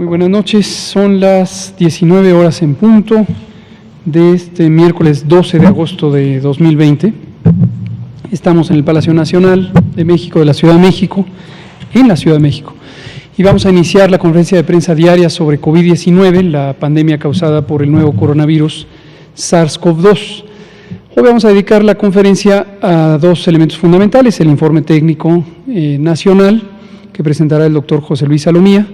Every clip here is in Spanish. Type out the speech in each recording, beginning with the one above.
Muy buenas noches, son las 19 horas en punto de este miércoles 12 de agosto de 2020. Estamos en el Palacio Nacional de México, de la Ciudad de México, en la Ciudad de México. Y vamos a iniciar la conferencia de prensa diaria sobre COVID-19, la pandemia causada por el nuevo coronavirus SARS-CoV-2. Hoy vamos a dedicar la conferencia a dos elementos fundamentales: el informe técnico nacional que presentará el doctor José Luis Salomía,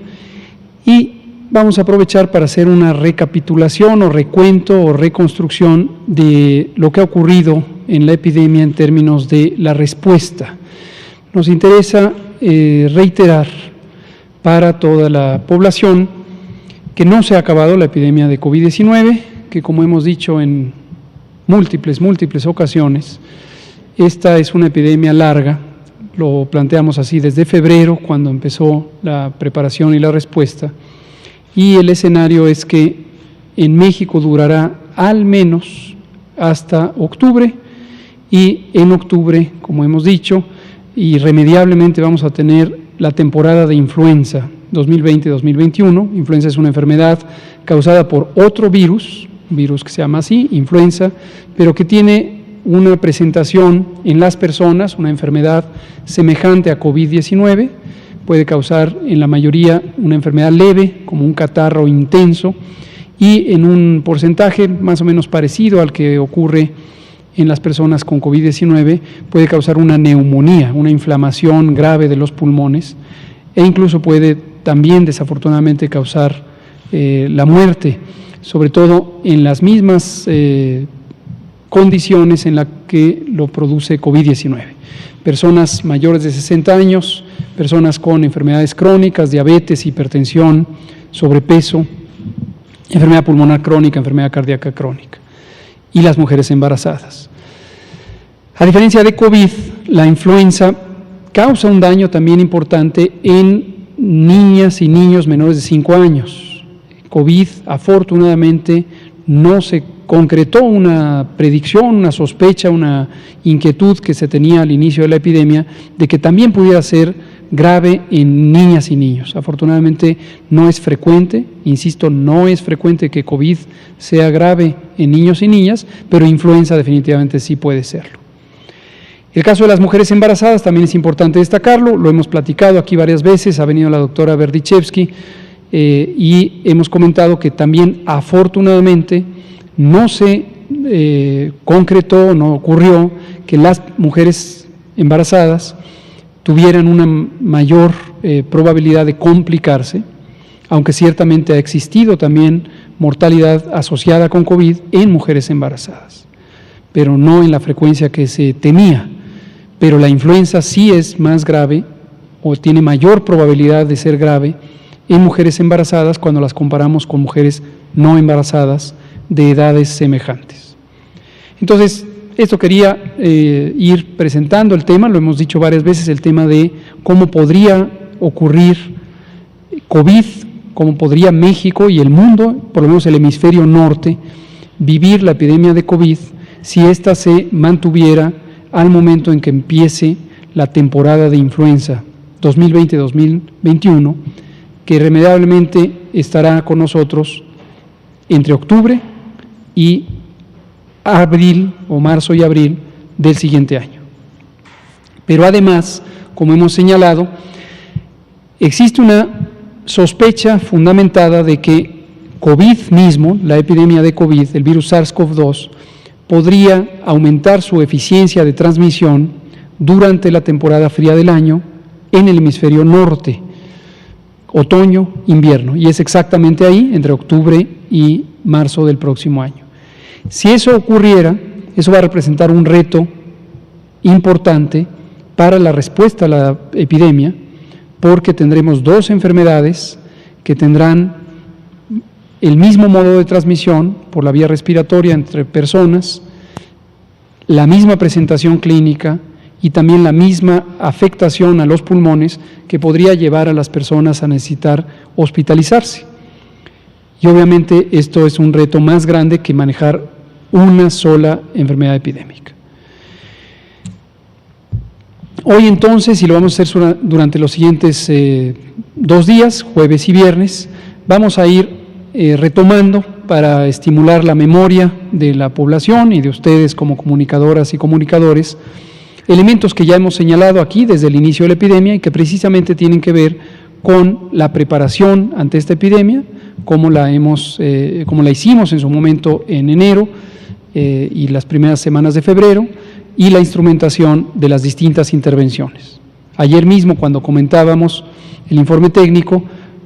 y vamos a aprovechar para hacer una recapitulación o recuento o reconstrucción de lo que ha ocurrido en la epidemia en términos de la respuesta. Nos interesa reiterar para toda la población que no se ha acabado la epidemia de COVID-19, que, como hemos dicho en múltiples ocasiones, esta es una epidemia larga. Lo planteamos así desde febrero, cuando empezó la preparación y la respuesta, y el escenario es que en México durará al menos hasta octubre, y en octubre, como hemos dicho, irremediablemente vamos a tener la temporada de influenza 2020-2021. Influenza es una enfermedad causada por otro virus, un virus que se llama así, influenza, pero que tiene una presentación en las personas, una enfermedad semejante a COVID-19, puede causar en la mayoría una enfermedad leve, como un catarro intenso, y en un porcentaje más o menos parecido al que ocurre en las personas con COVID-19, puede causar una neumonía, una inflamación grave de los pulmones, e incluso puede también desafortunadamente causar la muerte, sobre todo en las mismas condiciones en las que lo produce COVID-19. Personas mayores de 60 años, personas con enfermedades crónicas, diabetes, hipertensión, sobrepeso, enfermedad pulmonar crónica, enfermedad cardíaca crónica, y las mujeres embarazadas. A diferencia de COVID, la influenza causa un daño también importante en niñas y niños menores de 5 años. COVID, afortunadamente, no se concretó una predicción, una sospecha, una inquietud que se tenía al inicio de la epidemia de que también pudiera ser grave en niñas y niños. Afortunadamente no es frecuente, insisto, no es frecuente que COVID sea grave en niños y niñas, pero influenza definitivamente sí puede serlo. El caso de las mujeres embarazadas también es importante destacarlo, lo hemos platicado aquí varias veces, ha venido la doctora Berdichevsky y hemos comentado que también afortunadamente no se concretó, no ocurrió que las mujeres embarazadas tuvieran una mayor probabilidad de complicarse, aunque ciertamente ha existido también mortalidad asociada con COVID en mujeres embarazadas, pero no en la frecuencia que se temía. Pero la influenza sí es más grave o tiene mayor probabilidad de ser grave en mujeres embarazadas cuando las comparamos con mujeres no embarazadas de edades semejantes. Entonces, esto quería ir presentando el tema, lo hemos dicho varias veces, el tema de cómo podría ocurrir COVID, cómo podría México y el mundo, por lo menos el hemisferio norte, vivir la epidemia de COVID si ésta se mantuviera al momento en que empiece la temporada de influenza 2020-2021, que irremediablemente estará con nosotros entre octubre y abril, o marzo y abril del siguiente año. Pero además, como hemos señalado, existe una sospecha fundamentada de que COVID mismo, la epidemia de COVID, el virus SARS-CoV-2, podría aumentar su eficiencia de transmisión durante la temporada fría del año en el hemisferio norte, otoño, invierno, y es exactamente ahí, entre octubre y marzo del próximo año. Si eso ocurriera, eso va a representar un reto importante para la respuesta a la epidemia, porque tendremos dos enfermedades que tendrán el mismo modo de transmisión por la vía respiratoria entre personas, la misma presentación clínica y también la misma afectación a los pulmones que podría llevar a las personas a necesitar hospitalizarse. Y obviamente esto es un reto más grande que manejar una sola enfermedad epidémica. Hoy entonces, y lo vamos a hacer durante los siguientes 2 días, jueves y viernes, Vamos a ir retomando para estimular la memoria de la población y de ustedes como comunicadoras y comunicadores, elementos que ya hemos señalado aquí desde el inicio de la epidemia y que precisamente tienen que ver con la preparación ante esta epidemia, como la hicimos en su momento en enero y las primeras semanas de febrero, y la instrumentación de las distintas intervenciones. Ayer mismo, cuando comentábamos el informe técnico,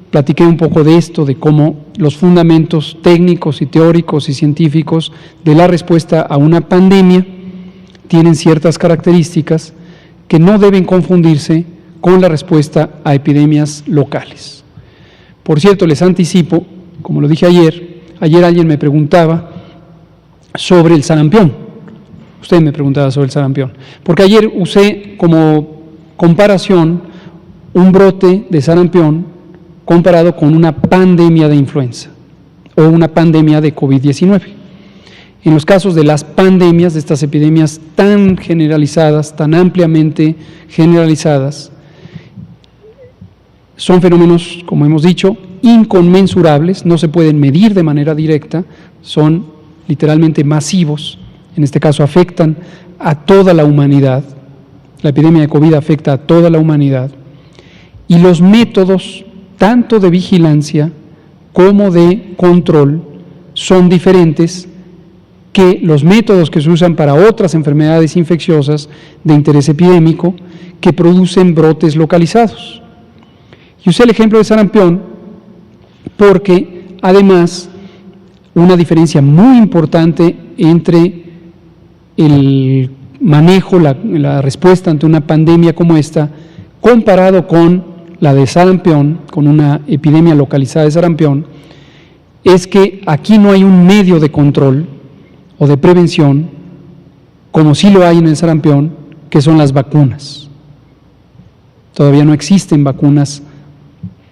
platiqué un poco de esto, de cómo los fundamentos técnicos y teóricos y científicos de la respuesta a una pandemia tienen ciertas características que no deben confundirse con la respuesta a epidemias locales. Por cierto, les anticipo, como lo dije ayer alguien me preguntaba sobre el sarampión. Usted me preguntaba sobre el sarampión, porque ayer usé como comparación un brote de sarampión comparado con una pandemia de influenza o una pandemia de COVID-19. En los casos de las pandemias, de estas epidemias tan generalizadas, tan ampliamente generalizadas, son fenómenos, como hemos dicho, inconmensurables, no se pueden medir de manera directa, son literalmente masivos, en este caso afectan a toda la humanidad, la epidemia de COVID afecta a toda la humanidad, y los métodos tanto de vigilancia como de control son diferentes que los métodos que se usan para otras enfermedades infecciosas de interés epidémico que producen brotes localizados. Y usé el ejemplo de sarampión porque, además, una diferencia muy importante entre el manejo, la respuesta ante una pandemia como esta, comparado con la de sarampión, con una epidemia localizada de sarampión, es que aquí no hay un medio de control o de prevención, como sí lo hay en el sarampión, que son las vacunas. Todavía no existen vacunas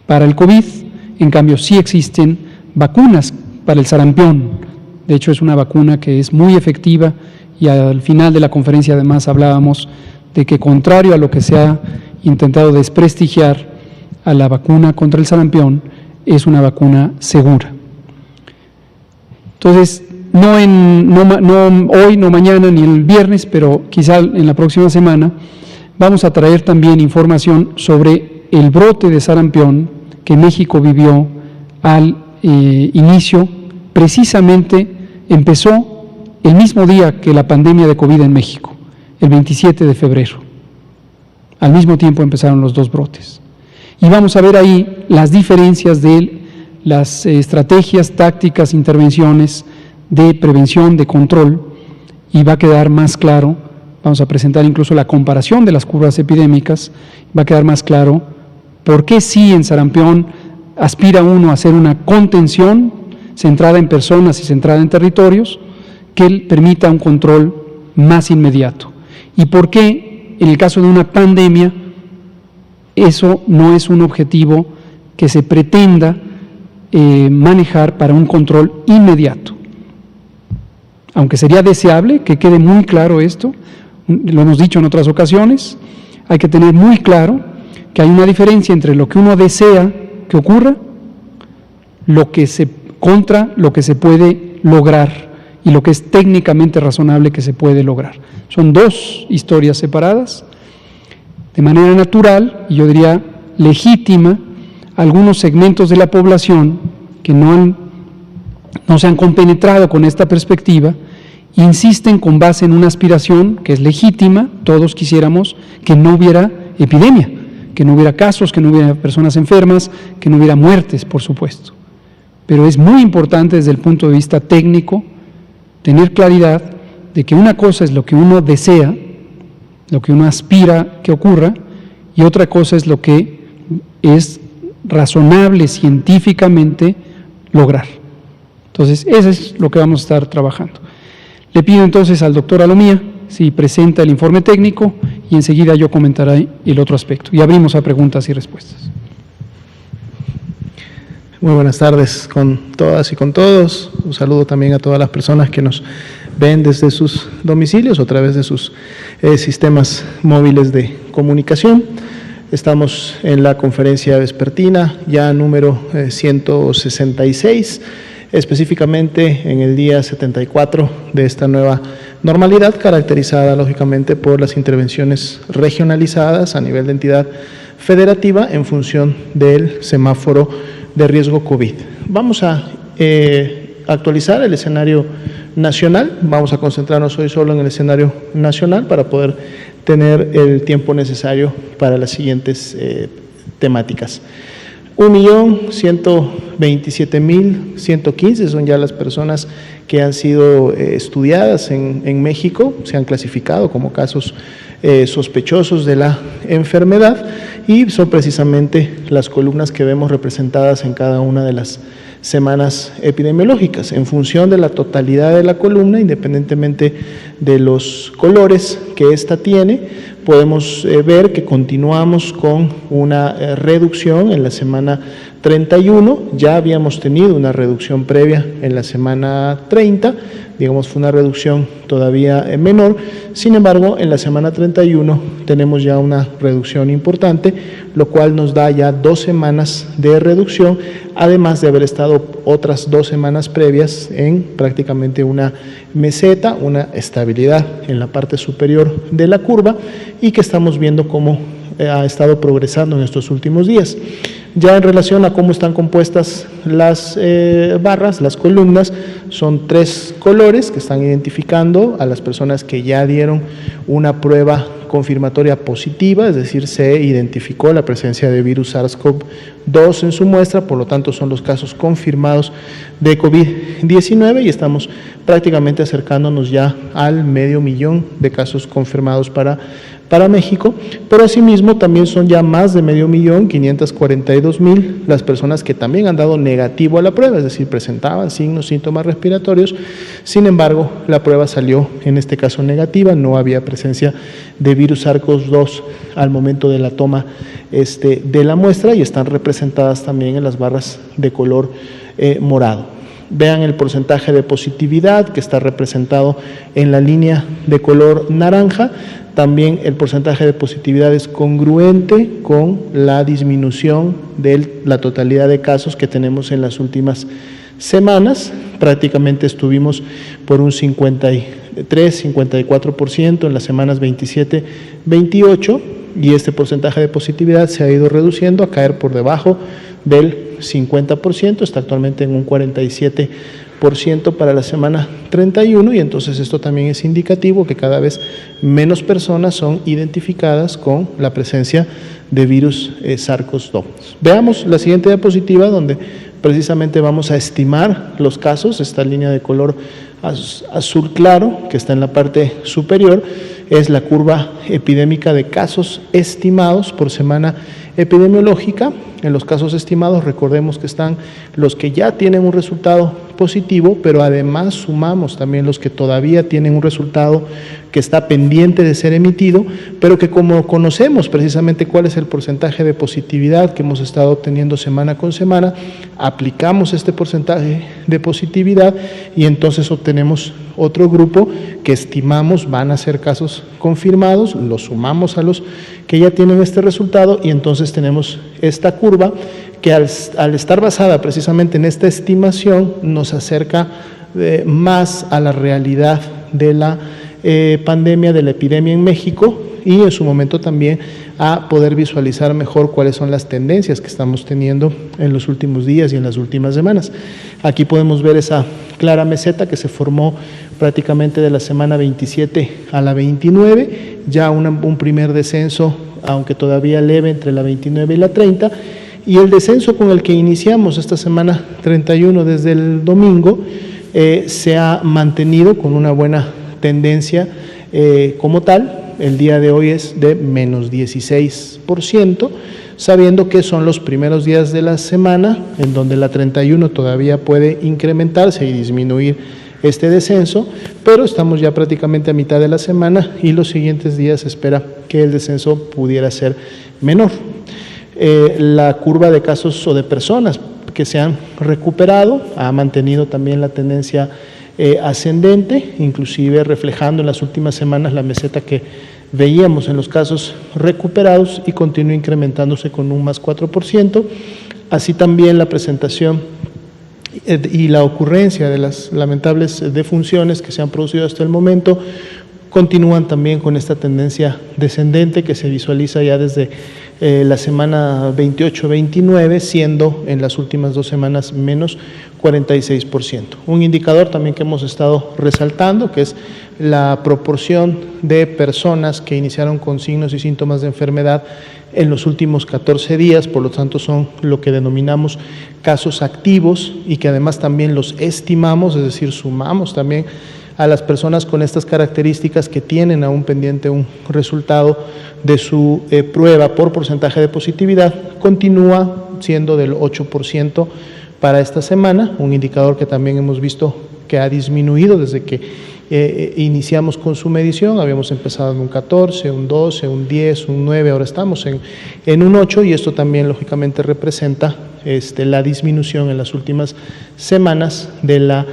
para el COVID, en cambio sí existen vacunas para el sarampión. De hecho, es una vacuna que es muy efectiva y al final de la conferencia además hablábamos de que, contrario a lo que se ha intentado desprestigiar a la vacuna contra el sarampión, es una vacuna segura. Entonces, no hoy, no mañana, ni el viernes, pero quizá en la próxima semana, vamos a traer también información sobre el brote de sarampión que México vivió al inicio, precisamente empezó el mismo día que la pandemia de COVID en México, el 27 de febrero. Al mismo tiempo empezaron los dos brotes. Y vamos a ver ahí las diferencias de las estrategias, tácticas, intervenciones de prevención, de control, y va a quedar más claro, vamos a presentar incluso la comparación de las curvas epidémicas, va a quedar más claro por qué sí en sarampión aspira uno a hacer una contención centrada en personas y centrada en territorios que permita un control más inmediato. Y por qué en el caso de una pandemia eso no es un objetivo que se pretenda manejar para un control inmediato. Aunque sería deseable que quede muy claro esto, lo hemos dicho en otras ocasiones, hay que tener muy claro que hay una diferencia entre lo que uno desea que ocurra, contra lo que se puede lograr y lo que es técnicamente razonable que se puede lograr. Son dos historias separadas. De manera natural, y yo diría legítima, algunos segmentos de la población que no se han compenetrado con esta perspectiva, insisten con base en una aspiración que es legítima, todos quisiéramos que no hubiera epidemia, que no hubiera casos, que no hubiera personas enfermas, que no hubiera muertes, por supuesto. Pero es muy importante desde el punto de vista técnico tener claridad de que una cosa es lo que uno desea, lo que uno aspira que ocurra, y otra cosa es lo que es razonable científicamente lograr. Entonces, eso es lo que vamos a estar trabajando. Le pido entonces al doctor Alomía si presenta el informe técnico y enseguida yo comentaré el otro aspecto. Y abrimos a preguntas y respuestas. Muy buenas tardes con todas y con todos. Un saludo también a todas las personas que nos ven desde sus domicilios o a través de sus sistemas móviles de comunicación. Estamos en la conferencia vespertina, ya número 166, específicamente en el día 74 de esta nueva normalidad, caracterizada lógicamente por las intervenciones regionalizadas a nivel de entidad federativa en función del semáforo de riesgo COVID. Vamos a actualizar el escenario nacional, vamos a concentrarnos hoy solo en el escenario nacional para poder tener el tiempo necesario para las siguientes temáticas. 1.127.115 son ya las personas que han sido estudiadas en México, se han clasificado como casos sospechosos de la enfermedad y son precisamente las columnas que vemos representadas en cada una de las semanas epidemiológicas. En función de la totalidad de la columna, independientemente de los colores que ésta tiene, podemos ver que continuamos con una reducción en la semana 31, ya habíamos tenido una reducción previa en la semana 30, digamos fue una reducción todavía menor, sin embargo en la semana 31 tenemos ya una reducción importante, lo cual nos da ya 2 semanas de reducción, además de haber estado otras 2 semanas previas en prácticamente una meseta, una estabilidad en la parte superior de la curva y que estamos viendo cómo ha estado progresando en estos últimos días. Ya en relación a cómo están compuestas las barras, las columnas, son 3 colores que están identificando a las personas que ya dieron una prueba confirmatoria positiva, es decir, se identificó la presencia de virus SARS-CoV-2 en su muestra, por lo tanto son los casos confirmados de COVID-19 y estamos prácticamente acercándonos ya al 500,000 de casos confirmados para México, pero asimismo también son ya más de 500,000, 542,000 las personas que también han dado negativo a la prueba, es decir, presentaban signos, síntomas respiratorios, sin embargo la prueba salió en este caso negativa, no había presencia de virus SARS-CoV-2 al momento de la toma de la muestra y están representadas también en las barras de color morado. Vean el porcentaje de positividad que está representado en la línea de color naranja. También el porcentaje de positividad es congruente con la disminución de la totalidad de casos que tenemos en las últimas semanas. Prácticamente estuvimos por un 53-54% en las semanas 27-28 y este porcentaje de positividad se ha ido reduciendo a caer por debajo del 50%, está actualmente en un 47% para la semana 31 y entonces esto también es indicativo que cada vez menos personas son identificadas con la presencia de virus SARS-CoV-2. Veamos la siguiente diapositiva donde precisamente vamos a estimar los casos, esta línea de color azul claro que está en la parte superior es la curva epidémica de casos estimados por semana epidemiológica. En los casos estimados recordemos que están los que ya tienen un resultado positivo, pero además sumamos también los que todavía tienen un resultado que está pendiente de ser emitido, pero que como conocemos precisamente cuál es el porcentaje de positividad que hemos estado obteniendo semana con semana, aplicamos este porcentaje de positividad y entonces obtenemos otro grupo que estimamos van a ser casos confirmados, los sumamos a los que ya tienen este resultado y entonces tenemos esta curva que al estar basada precisamente en esta estimación nos acerca más a la realidad de la pandemia, de la epidemia en México y en su momento también a poder visualizar mejor cuáles son las tendencias que estamos teniendo en los últimos días y en las últimas semanas. Aquí podemos ver esa clara meseta que se formó prácticamente de la semana 27 a la 29, ya un primer descenso, aunque todavía leve, entre la 29 y la 30, y el descenso con el que iniciamos esta semana 31 desde el domingo se ha mantenido con una buena tendencia como tal. El día de hoy es de menos 16%, sabiendo que son los primeros días de la semana en donde la 31 todavía puede incrementarse y disminuir este descenso, pero estamos ya prácticamente a mitad de la semana y los siguientes días se espera que el descenso pudiera ser menor. La curva de casos o de personas que se han recuperado ha mantenido también la tendencia ascendente, inclusive reflejando en las últimas semanas la meseta que veíamos en los casos recuperados y continúa incrementándose con un más 4%. Así también la presentación y la ocurrencia de las lamentables defunciones que se han producido hasta el momento continúan también con esta tendencia descendente que se visualiza ya desde la semana 28-29, siendo en las últimas 2 semanas menos 46%. Un indicador también que hemos estado resaltando, que es la proporción de personas que iniciaron con signos y síntomas de enfermedad en los últimos 14 días, por lo tanto son lo que denominamos casos activos y que además también los estimamos, es decir, sumamos también a las personas con estas características que tienen aún pendiente un resultado de su prueba por porcentaje de positividad, continúa siendo del 8% para esta semana, un indicador que también hemos visto que ha disminuido desde que iniciamos con su medición. Habíamos empezado en un 14, un 12, un 10, un 9, ahora estamos en un 8 y esto también lógicamente representa la disminución en las últimas semanas de la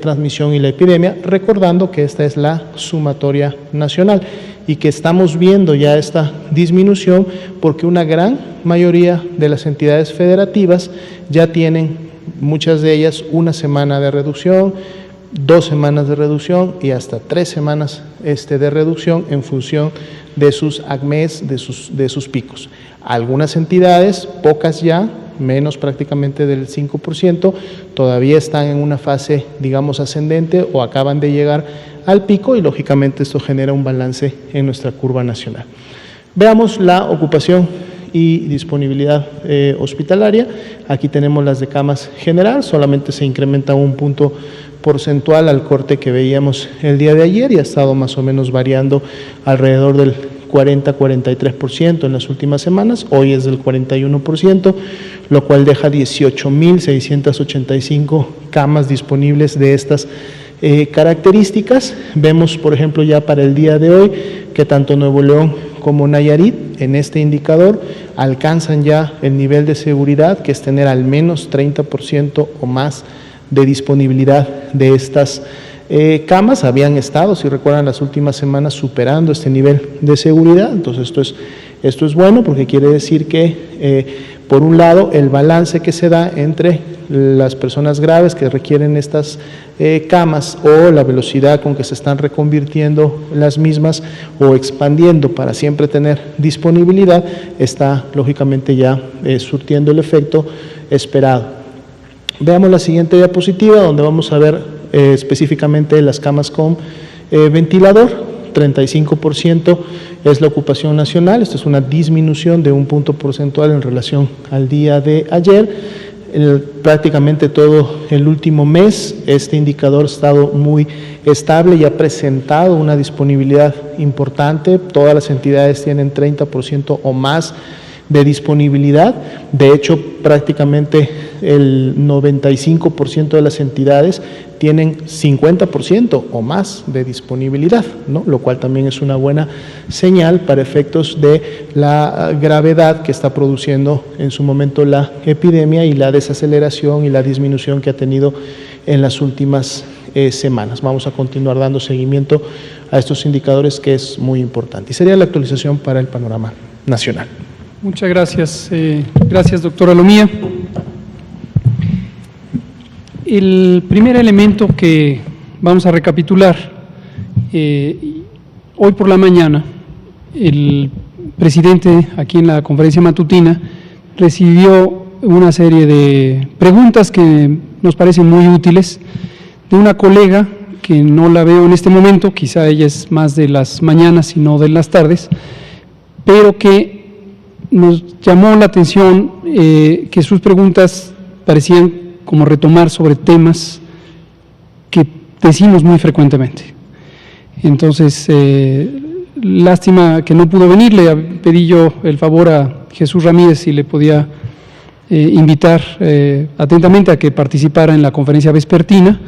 transmisión y la epidemia, recordando que esta es la sumatoria nacional y que estamos viendo ya esta disminución porque una gran mayoría de las entidades federativas ya tienen, muchas de ellas, 1 semana de reducción, 2 semanas de reducción y hasta 3 semanas de reducción en función de sus ACMEs, de sus picos. Algunas entidades, pocas ya, menos prácticamente del 5%, todavía están en una fase, digamos, ascendente o acaban de llegar al pico y lógicamente esto genera un balance en nuestra curva nacional. Veamos la ocupación y disponibilidad hospitalaria. Aquí tenemos las de camas general, solamente se incrementa un punto porcentual al corte que veíamos el día de ayer y ha estado más o menos variando alrededor del 40-43% en las últimas semanas, hoy es del 41%, lo cual deja 18.685 camas disponibles de estas características. Vemos, por ejemplo, ya para el día de hoy que tanto Nuevo León como Nayarit en este indicador alcanzan ya el nivel de seguridad, que es tener al menos 30% o más de disponibilidad de estas camas. Habían estado, si recuerdan, las últimas semanas superando este nivel de seguridad. Entonces esto es bueno porque quiere decir que por un lado el balance que se da entre las personas graves que requieren estas camas o la velocidad con que se están reconvirtiendo las mismas o expandiendo para siempre tener disponibilidad está lógicamente ya surtiendo el efecto esperado. Veamos la siguiente diapositiva donde vamos a ver específicamente las camas con ventilador. 35% es la ocupación nacional, esto es una disminución de un punto porcentual en relación al día de ayer. Prácticamente todo el último mes este indicador ha estado muy estable y ha presentado una disponibilidad importante. Todas las entidades tienen 30% o más de disponibilidad. De hecho, prácticamente el 95% de las entidades tienen 50% o más de disponibilidad, ¿no? Lo cual también es una buena señal para efectos de la gravedad que está produciendo en su momento la epidemia y la desaceleración y la disminución que ha tenido en las últimas semanas. Vamos a continuar dando seguimiento a estos indicadores, que es muy importante. Y sería la actualización para el panorama nacional. Muchas gracias. Gracias, doctora Lomía. El primer elemento que vamos a recapitular, hoy por la mañana, el presidente aquí en la conferencia matutina recibió una serie de preguntas que nos parecen muy útiles de una colega que no la veo en este momento, quizá ella es más de las mañanas y no de las tardes, pero que nos llamó la atención que sus preguntas parecían como retomar sobre temas que decimos muy frecuentemente. Entonces, lástima que no pudo venir, le pedí yo el favor a Jesús Ramírez si le podía invitar atentamente a que participara en la conferencia vespertina,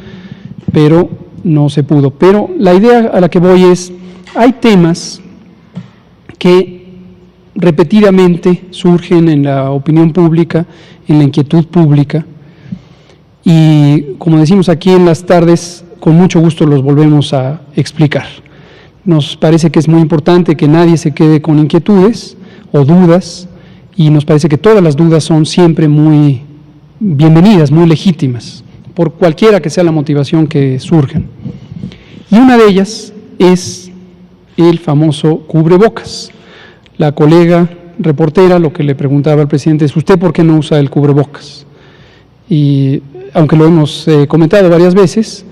pero no se pudo. Pero la idea a la que voy es, hay temas que repetidamente surgen en la opinión pública, en la inquietud pública, y como decimos aquí en las tardes, con mucho gusto los volvemos a explicar. Nos parece que es muy importante que nadie se quede con inquietudes o dudas, y nos parece que todas las dudas son siempre muy bienvenidas, muy legítimas, por cualquiera que sea la motivación que surjan. Y una de ellas es el famoso cubrebocas. La colega reportera lo que le preguntaba al presidente es: ¿usted por qué no usa el cubrebocas? Y aunque lo hemos comentado varias veces,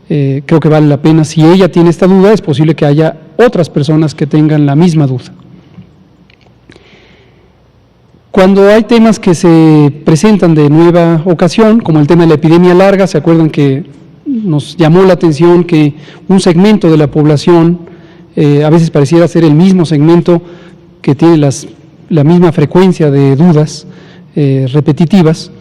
creo que vale la pena. Si ella tiene esta duda, es posible que haya otras personas que tengan la misma duda. Cuando hay temas que se presentan de nueva ocasión, como el tema de la epidemia larga, ¿se acuerdan que nos llamó la atención que un segmento de la población, a veces pareciera ser el mismo segmento que tiene la misma frecuencia de dudas repetitivas,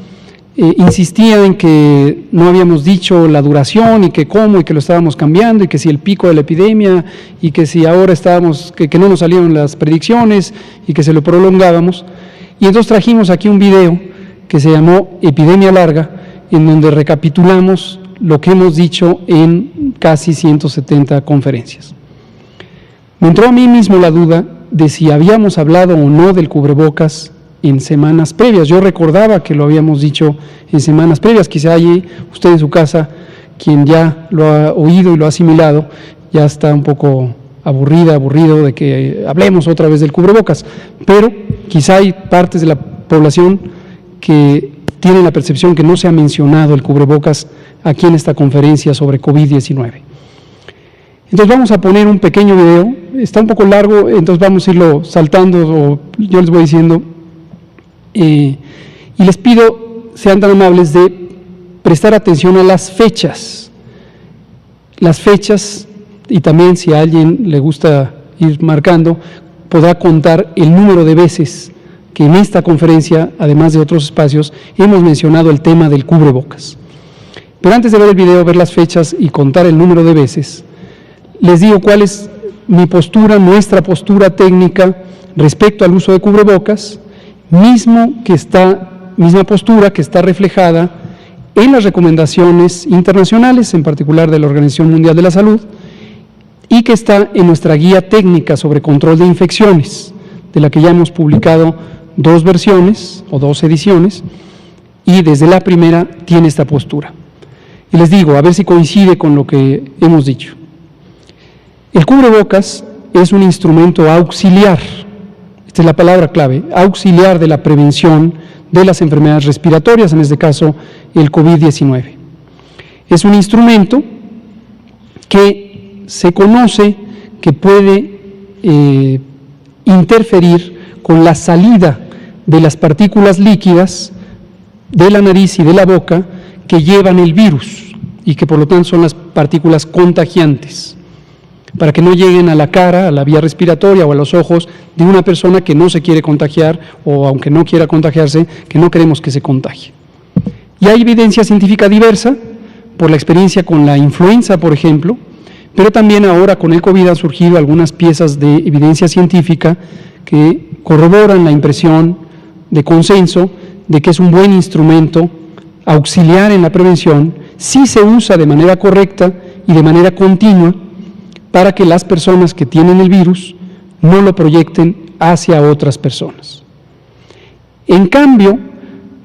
insistía en que no habíamos dicho la duración y que cómo y que lo estábamos cambiando y que si el pico de la epidemia y que si ahora estábamos, que no nos salieron las predicciones y que se lo prolongábamos. Y entonces trajimos aquí un video que se llamó Epidemia Larga, en donde recapitulamos lo que hemos dicho en casi 170 conferencias. Me entró a mí mismo la duda de si habíamos hablado o no del cubrebocas en semanas previas. Yo recordaba que lo habíamos dicho en semanas previas. Quizá allí usted en su casa, quien ya lo ha oído y lo ha asimilado, ya está un poco aburrido de que hablemos otra vez del cubrebocas, pero quizá hay partes de la población que tienen la percepción que no se ha mencionado el cubrebocas aquí en esta conferencia sobre COVID-19. Entonces vamos a poner un pequeño video, está un poco largo, entonces vamos a irlo saltando, o yo les voy diciendo, y les pido, sean tan amables de prestar atención a las fechas, y también si a alguien le gusta ir marcando, podrá contar el número de veces que en esta conferencia, además de otros espacios, hemos mencionado el tema del cubrebocas. Pero antes de ver el video, ver las fechas y contar el número de veces, les digo cuál es mi postura, nuestra postura técnica respecto al uso de cubrebocas, misma postura que está reflejada en las recomendaciones internacionales, en particular de la Organización Mundial de la Salud, y que está en nuestra guía técnica sobre control de infecciones, de la que ya hemos publicado 2 versiones o 2 ediciones, y desde la primera tiene esta postura. Y les digo, a ver si coincide con lo que hemos dicho. El cubrebocas es un instrumento auxiliar, esta es la palabra clave, auxiliar de la prevención de las enfermedades respiratorias, en este caso el COVID-19. Es un instrumento que se conoce que puede interferir con la salida de las partículas líquidas de la nariz y de la boca que llevan el virus y que por lo tanto son las partículas contagiantes, para que no lleguen a la cara, a la vía respiratoria o a los ojos de una persona que no se quiere contagiar o aunque no quiera contagiarse, que no queremos que se contagie. Y hay evidencia científica diversa, por la experiencia con la influenza, por ejemplo, pero también ahora con el COVID han surgido algunas piezas de evidencia científica que corroboran la impresión de consenso de que es un buen instrumento auxiliar en la prevención si se usa de manera correcta y de manera continua para que las personas que tienen el virus no lo proyecten hacia otras personas. En cambio,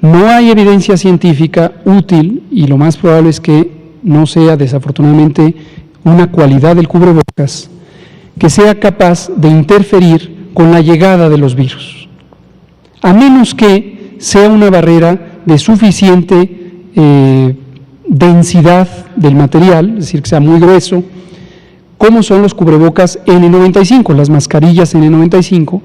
no hay evidencia científica útil, y lo más probable es que no sea desafortunadamente una cualidad del cubrebocas, que sea capaz de interferir con la llegada de los virus, a menos que sea una barrera de suficiente densidad del material, es decir, que sea muy grueso, como son los cubrebocas N95, las mascarillas N95,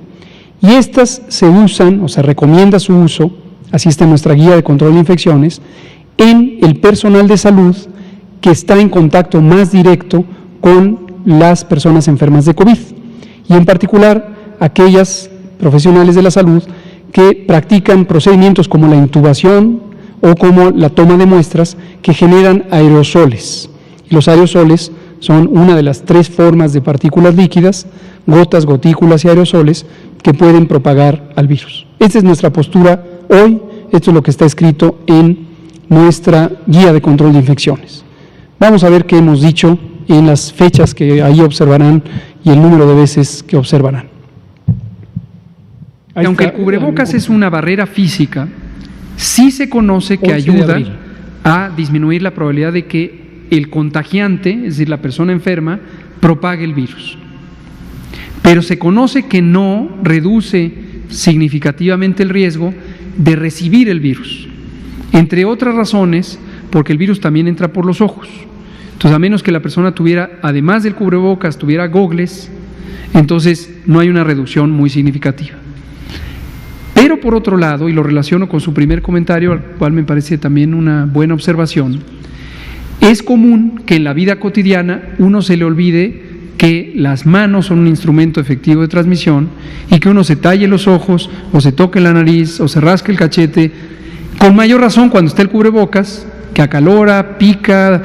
y estas se usan, o se recomienda su uso, así está en nuestra guía de control de infecciones, en el personal de salud que está en contacto más directo con las personas enfermas de COVID, y en particular aquellas profesionales de la salud que practican procedimientos como la intubación o como la toma de muestras que generan aerosoles. Y los aerosoles son una de las 3 formas de partículas líquidas, gotas, gotículas y aerosoles, que pueden propagar al virus. Esta es nuestra postura hoy, esto es lo que está escrito en nuestra guía de control de infecciones. Vamos a ver qué hemos dicho en las fechas que ahí observarán y el número de veces que observarán. Aunque el cubrebocas es una barrera física, sí se conoce que ayuda a disminuir la probabilidad de que el contagiante, es decir, la persona enferma, propague el virus. Pero se conoce que no reduce significativamente el riesgo de recibir el virus, entre otras razones, porque el virus también entra por los ojos. Entonces, a menos que la persona tuviera, además del cubrebocas, tuviera gogles, entonces no hay una reducción muy significativa. Pero por otro lado, y lo relaciono con su primer comentario, al cual me parece también una buena observación, es común que en la vida cotidiana uno se le olvide que las manos son un instrumento efectivo de transmisión y que uno se talle los ojos o se toque la nariz o se rasque el cachete, con mayor razón cuando está el cubrebocas, que acalora, pica,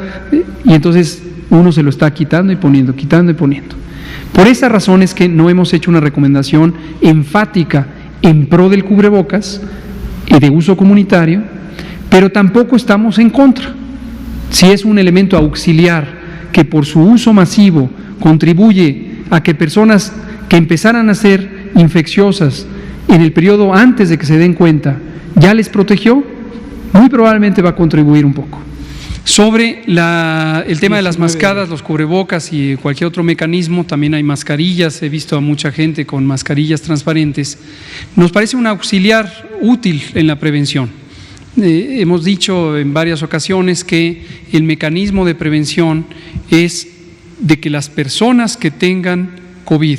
y entonces uno se lo está quitando y poniendo, quitando y poniendo. Por esa razón es que no hemos hecho una recomendación enfática en pro del cubrebocas de uso comunitario, pero tampoco estamos en contra. Si es un elemento auxiliar que por su uso masivo contribuye a que personas que empezaran a ser infecciosas en el periodo antes de que se den cuenta ya les protegió, muy probablemente va a contribuir un poco. Sobre el tema de las mascadas, los cubrebocas y cualquier otro mecanismo, también hay mascarillas, he visto a mucha gente con mascarillas transparentes. Nos parece un auxiliar útil en la prevención. Hemos dicho en varias ocasiones que el mecanismo de prevención es de que las personas que tengan COVID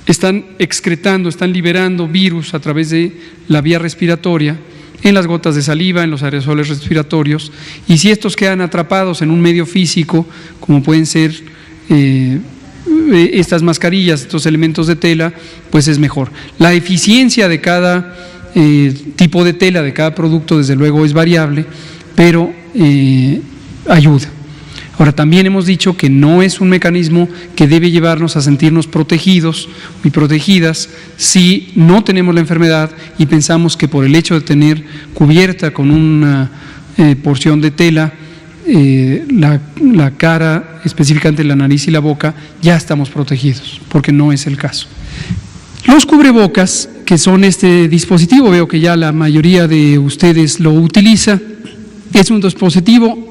están excretando, están liberando virus a través de la vía respiratoria, en las gotas de saliva, en los aerosoles respiratorios, y si estos quedan atrapados en un medio físico, como pueden ser estas mascarillas, estos elementos de tela, pues es mejor. La eficiencia de cada tipo de tela, de cada producto, desde luego es variable, pero ayuda. Ahora, también hemos dicho que no es un mecanismo que debe llevarnos a sentirnos protegidos y protegidas si no tenemos la enfermedad y pensamos que por el hecho de tener cubierta con una porción de tela la cara, específicamente la nariz y la boca, ya estamos protegidos, porque no es el caso. Los cubrebocas, que son este dispositivo, veo que ya la mayoría de ustedes lo utiliza, es un dispositivo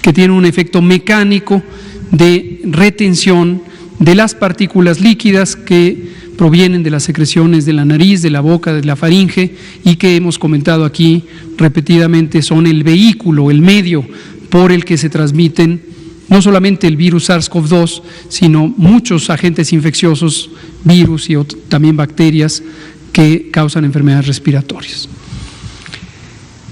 que tiene un efecto mecánico de retención de las partículas líquidas que provienen de las secreciones de la nariz, de la boca, de la faringe, y que hemos comentado aquí repetidamente son el vehículo, el medio por el que se transmiten no solamente el virus SARS-CoV-2, sino muchos agentes infecciosos, virus y también bacterias que causan enfermedades respiratorias.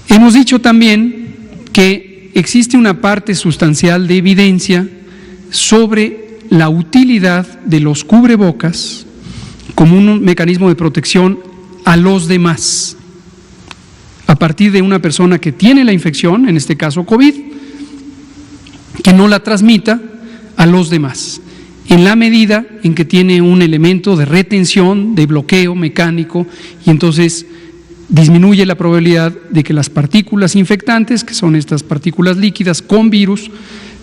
Hemos dicho también que existe una parte sustancial de evidencia sobre la utilidad de los cubrebocas como un mecanismo de protección a los demás, a partir de una persona que tiene la infección, en este caso COVID, que no la transmita a los demás, en la medida en que tiene un elemento de retención, de bloqueo mecánico, y entonces disminuye la probabilidad de que las partículas infectantes, que son estas partículas líquidas con virus,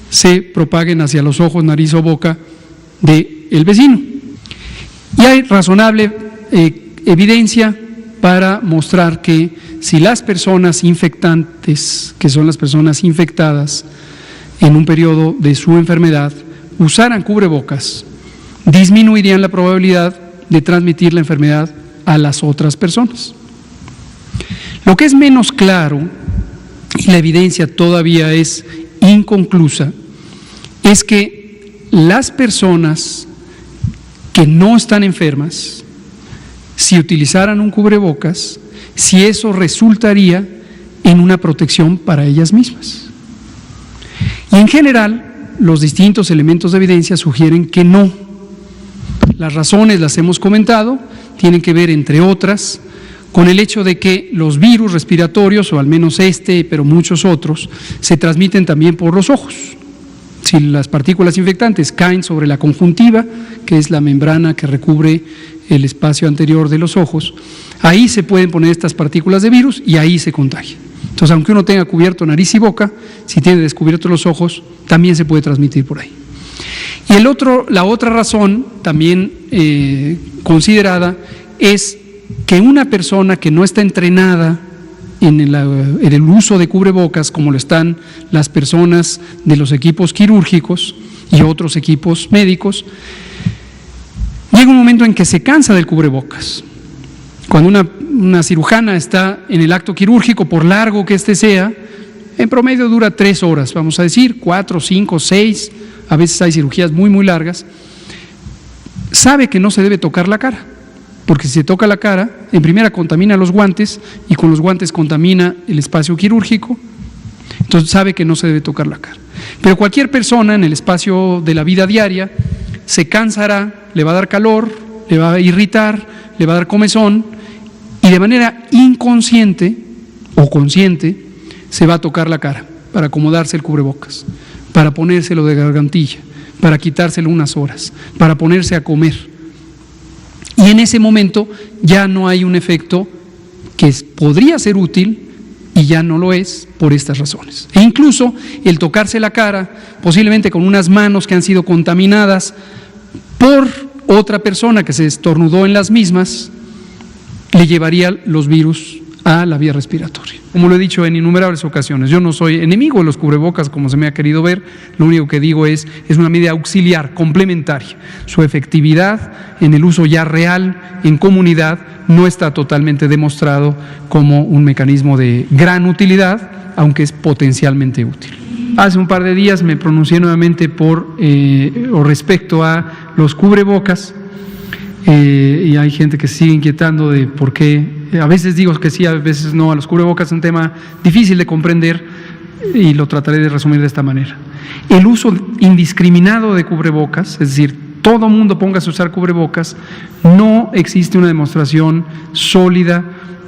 se propaguen hacia los ojos, nariz o boca del vecino. Y hay razonable evidencia para mostrar que si las personas infectantes, que son las personas infectadas en un periodo de su enfermedad, usaran cubrebocas, disminuirían la probabilidad de transmitir la enfermedad a las otras personas. Lo que es menos claro, y la evidencia todavía es inconclusa, es que las personas que no están enfermas, si utilizaran un cubrebocas, si eso resultaría en una protección para ellas mismas. Y en general, los distintos elementos de evidencia sugieren que no. Las razones las hemos comentado, tienen que ver, entre otras, con el hecho de que los virus respiratorios, o al menos pero muchos otros, se transmiten también por los ojos. Si las partículas infectantes caen sobre la conjuntiva, que es la membrana que recubre el espacio anterior de los ojos, ahí se pueden poner estas partículas de virus y ahí se contagian. Entonces, aunque uno tenga cubierto nariz y boca, si tiene descubiertos los ojos, también se puede transmitir por ahí. Y la otra razón, también considerada, es que una persona que no está entrenada en el uso de cubrebocas, como lo están las personas de los equipos quirúrgicos y otros equipos médicos, llega un momento en que se cansa del cubrebocas. Cuando una cirujana está en el acto quirúrgico, por largo que éste sea, en promedio dura 3 horas, vamos a decir, 4, 5, 6, a veces hay cirugías muy, muy largas, sabe que no se debe tocar la cara, porque si se toca la cara, en primera contamina los guantes y con los guantes contamina el espacio quirúrgico, entonces sabe que no se debe tocar la cara. Pero cualquier persona en el espacio de la vida diaria se cansará, le va a dar calor, le va a irritar, le va a dar comezón y de manera inconsciente o consciente se va a tocar la cara para acomodarse el cubrebocas, para ponérselo de gargantilla, para quitárselo unas horas, para ponerse a comer. Y en ese momento ya no hay un efecto que podría ser útil y ya no lo es por estas razones. E incluso el tocarse la cara, posiblemente con unas manos que han sido contaminadas por otra persona que se estornudó en las mismas, le llevaría los virus a la vía respiratoria. Como lo he dicho en innumerables ocasiones, yo no soy enemigo de los cubrebocas como se me ha querido ver, lo único que digo es una medida auxiliar, complementaria. Su efectividad en el uso ya real en comunidad no está totalmente demostrado como un mecanismo de gran utilidad, aunque es potencialmente útil. Hace un par de días me pronuncié nuevamente respecto a los cubrebocas y hay gente que se sigue inquietando de por qué. A veces digo que sí, a veces no. A los cubrebocas es un tema difícil de comprender y lo trataré de resumir de esta manera. El uso indiscriminado de cubrebocas, es decir, todo mundo póngase a usar cubrebocas, no existe una demostración sólida,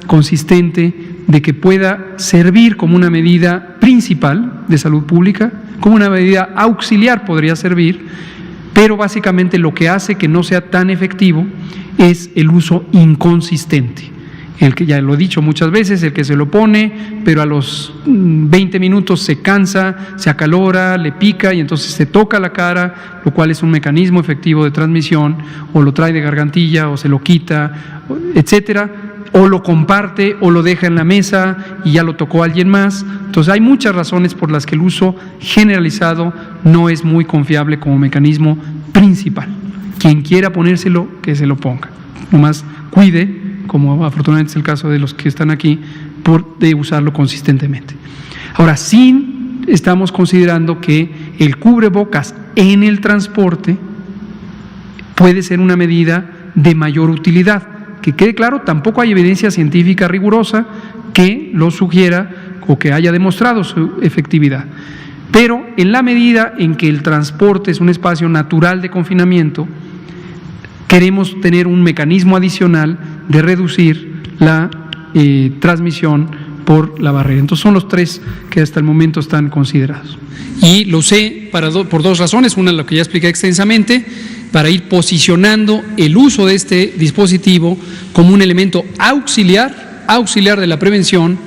consistente, de que pueda servir como una medida principal de salud pública, como una medida auxiliar podría servir, pero básicamente lo que hace que no sea tan efectivo es el uso inconsistente. El que ya lo he dicho muchas veces, el que se lo pone, pero a los 20 minutos se cansa, se acalora, le pica y entonces se toca la cara, lo cual es un mecanismo efectivo de transmisión, o lo trae de gargantilla, o se lo quita, etcétera, o lo comparte, o lo deja en la mesa y ya lo tocó alguien más. Entonces hay muchas razones por las que el uso generalizado no es muy confiable como mecanismo principal. Quien quiera ponérselo, que se lo ponga. Nomás cuide, como afortunadamente es el caso de los que están aquí, de usarlo consistentemente. Ahora, sí estamos considerando que el cubrebocas en el transporte puede ser una medida de mayor utilidad. Que quede claro, tampoco hay evidencia científica rigurosa que lo sugiera o que haya demostrado su efectividad. Pero en la medida en que el transporte es un espacio natural de confinamiento, queremos tener un mecanismo adicional de reducir la transmisión por la barrera. Entonces son los 3 que hasta el momento están considerados. Y lo usé por 2 razones, una lo que ya expliqué extensamente, para ir posicionando el uso de este dispositivo como un elemento auxiliar de la prevención,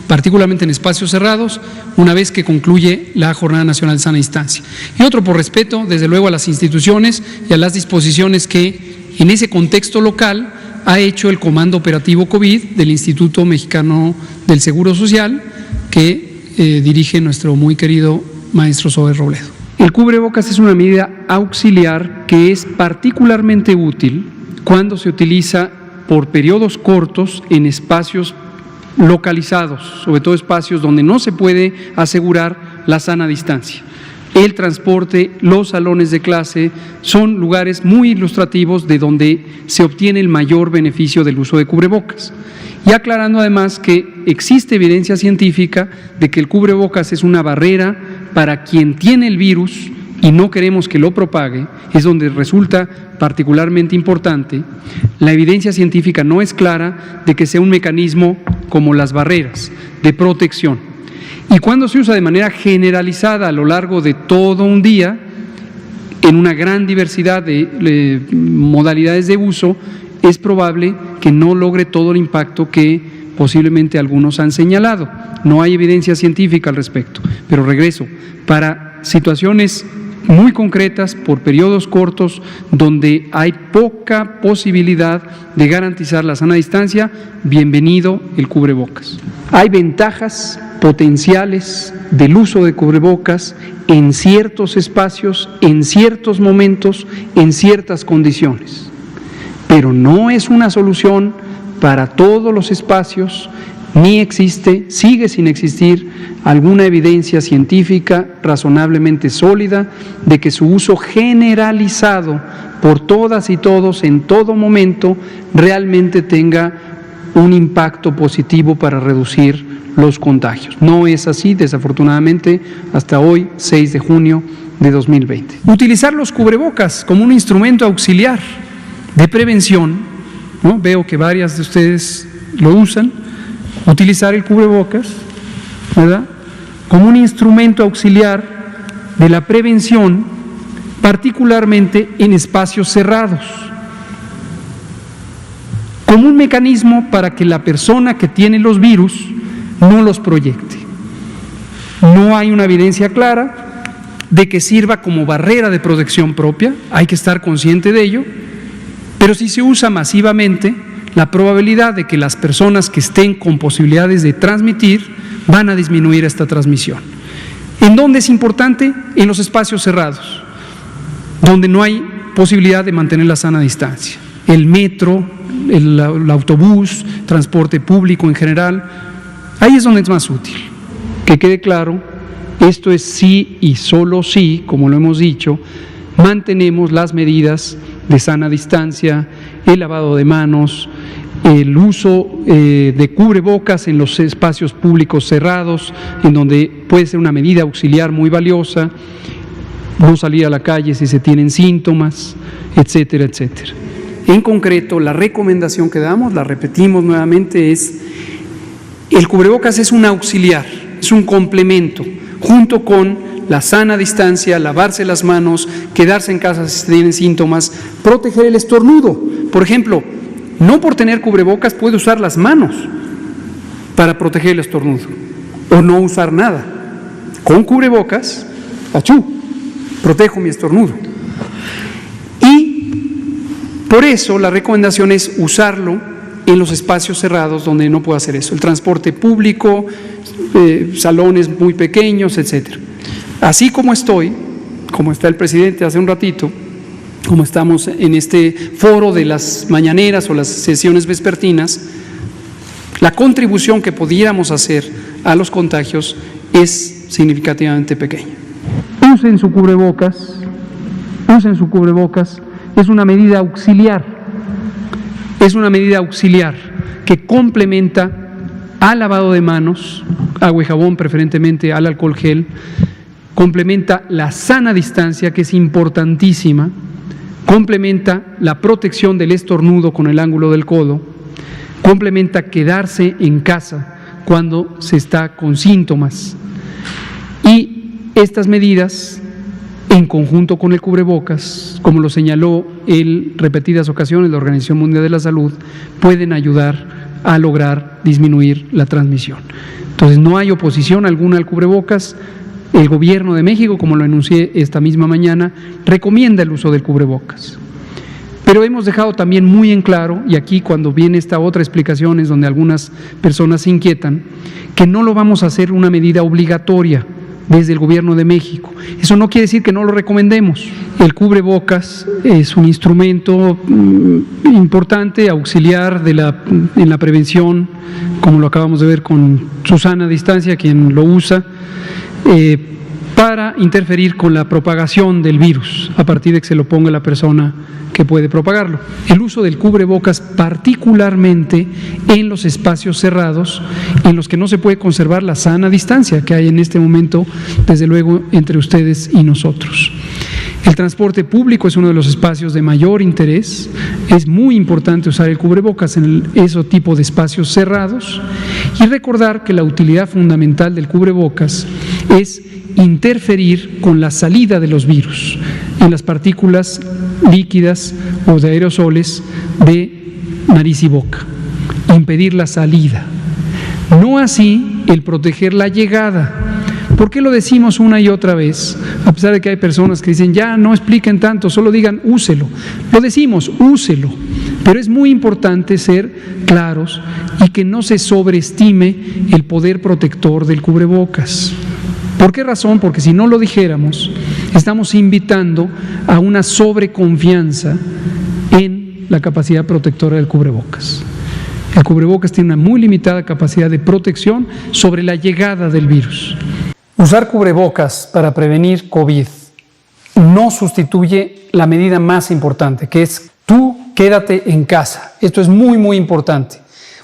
particularmente en espacios cerrados, una vez que concluye la Jornada Nacional de Sana Distancia. Y otro por respeto, desde luego, a las instituciones y a las disposiciones que en ese contexto local ha hecho el Comando Operativo COVID del Instituto Mexicano del Seguro Social, que dirige nuestro muy querido maestro Zoe Robledo. El cubrebocas es una medida auxiliar que es particularmente útil cuando se utiliza por periodos cortos en espacios localizados, sobre todo espacios donde no se puede asegurar la sana distancia. El transporte, los salones de clase son lugares muy ilustrativos de donde se obtiene el mayor beneficio del uso de cubrebocas. Y aclarando además que existe evidencia científica de que el cubrebocas es una barrera para quien tiene el virus y no queremos que lo propague, es donde resulta particularmente importante. La evidencia científica no es clara de que sea un mecanismo como las barreras de protección. Y cuando se usa de manera generalizada a lo largo de todo un día, en una gran diversidad de modalidades de uso, es probable que no logre todo el impacto que posiblemente algunos han señalado. No hay evidencia científica al respecto, pero regreso, para situaciones muy concretas, por periodos cortos, donde hay poca posibilidad de garantizar la sana distancia, bienvenido el cubrebocas. Hay ventajas potenciales del uso de cubrebocas en ciertos espacios, en ciertos momentos, en ciertas condiciones, pero no es una solución para todos los espacios, ni sigue sin existir alguna evidencia científica razonablemente sólida de que su uso generalizado por todas y todos en todo momento realmente tenga un impacto positivo para reducir los contagios. No es así, desafortunadamente, hasta hoy, 6 de junio de 2020. Utilizar los cubrebocas como un instrumento auxiliar de prevención, ¿no? Veo que varias de ustedes lo usan. Utilizar el cubrebocas, ¿verdad?, como un instrumento auxiliar de la prevención, particularmente en espacios cerrados, como un mecanismo para que la persona que tiene los virus no los proyecte. No hay una evidencia clara de que sirva como barrera de protección propia, hay que estar consciente de ello, pero si se usa masivamente, la probabilidad de que las personas que estén con posibilidades de transmitir van a disminuir esta transmisión. ¿En dónde es importante? En los espacios cerrados, donde no hay posibilidad de mantener la sana distancia. El metro, el autobús, transporte público en general, ahí es donde es más útil. Que quede claro, esto es sí y solo sí, como lo hemos dicho, mantenemos las medidas de sana distancia, el lavado de manos, el uso de cubrebocas en los espacios públicos cerrados, en donde puede ser una medida auxiliar muy valiosa, no salir a la calle si se tienen síntomas, etcétera, etcétera. En concreto, la recomendación que damos, la repetimos nuevamente, es el cubrebocas es un auxiliar, es un complemento, junto con la sana distancia, lavarse las manos, quedarse en casa si tienen síntomas, proteger el estornudo. Por ejemplo, no por tener cubrebocas puede usar las manos para proteger el estornudo, o no usar nada. Con cubrebocas, protejo mi estornudo. Y por eso la recomendación es usarlo en los espacios cerrados donde no puedo hacer eso. El transporte público, salones muy pequeños, etcétera. Así como está el presidente hace un ratito, como estamos en este foro de las mañaneras o las sesiones vespertinas, la contribución que pudiéramos hacer a los contagios es significativamente pequeña. Usen su cubrebocas, es una medida auxiliar, que complementa al lavado de manos, agua y jabón, preferentemente al alcohol gel, complementa la sana distancia, que es importantísima, complementa la protección del estornudo con el ángulo del codo, complementa quedarse en casa cuando se está con síntomas. Y estas medidas, en conjunto con el cubrebocas, como lo señaló en repetidas ocasiones la Organización Mundial de la Salud, pueden ayudar a lograr disminuir la transmisión. Entonces, no hay oposición alguna al cubrebocas. El Gobierno de México, como lo anuncié esta misma mañana, recomienda el uso del cubrebocas. Pero hemos dejado también muy en claro, y aquí cuando viene esta otra explicación es donde algunas personas se inquietan, que no lo vamos a hacer una medida obligatoria desde el Gobierno de México. Eso no quiere decir que no lo recomendemos. El cubrebocas es un instrumento importante, auxiliar en la prevención, como lo acabamos de ver con su sana distancia, quien lo usa, para interferir con la propagación del virus a partir de que se lo ponga la persona que puede propagarlo. El uso del cubrebocas, particularmente en los espacios cerrados, en los que no se puede conservar la sana distancia que hay en este momento, desde luego, entre ustedes y nosotros. El transporte público es uno de los espacios de mayor interés. Es muy importante usar el cubrebocas en ese tipo de espacios cerrados y recordar que la utilidad fundamental del cubrebocas es interferir con la salida de los virus en las partículas líquidas o de aerosoles de nariz y boca, impedir la salida. No así el proteger la llegada. ¿Por qué lo decimos una y otra vez? A pesar de que hay personas que dicen, ya no expliquen tanto, solo digan, úselo. Lo decimos, úselo. Pero es muy importante ser claros y que no se sobreestime el poder protector del cubrebocas. ¿Por qué razón? Porque si no lo dijéramos, estamos invitando a una sobreconfianza en la capacidad protectora del cubrebocas. El cubrebocas tiene una muy limitada capacidad de protección sobre la llegada del virus. Usar cubrebocas para prevenir COVID no sustituye la medida más importante, que es tú quédate en casa. Esto es muy, muy importante.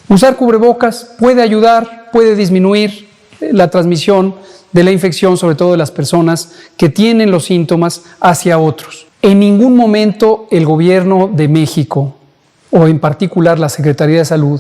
Usar cubrebocas puede ayudar, puede disminuir la transmisión de la infección, sobre todo de las personas que tienen los síntomas, hacia otros. En ningún momento el gobierno de México, o en particular la Secretaría de Salud,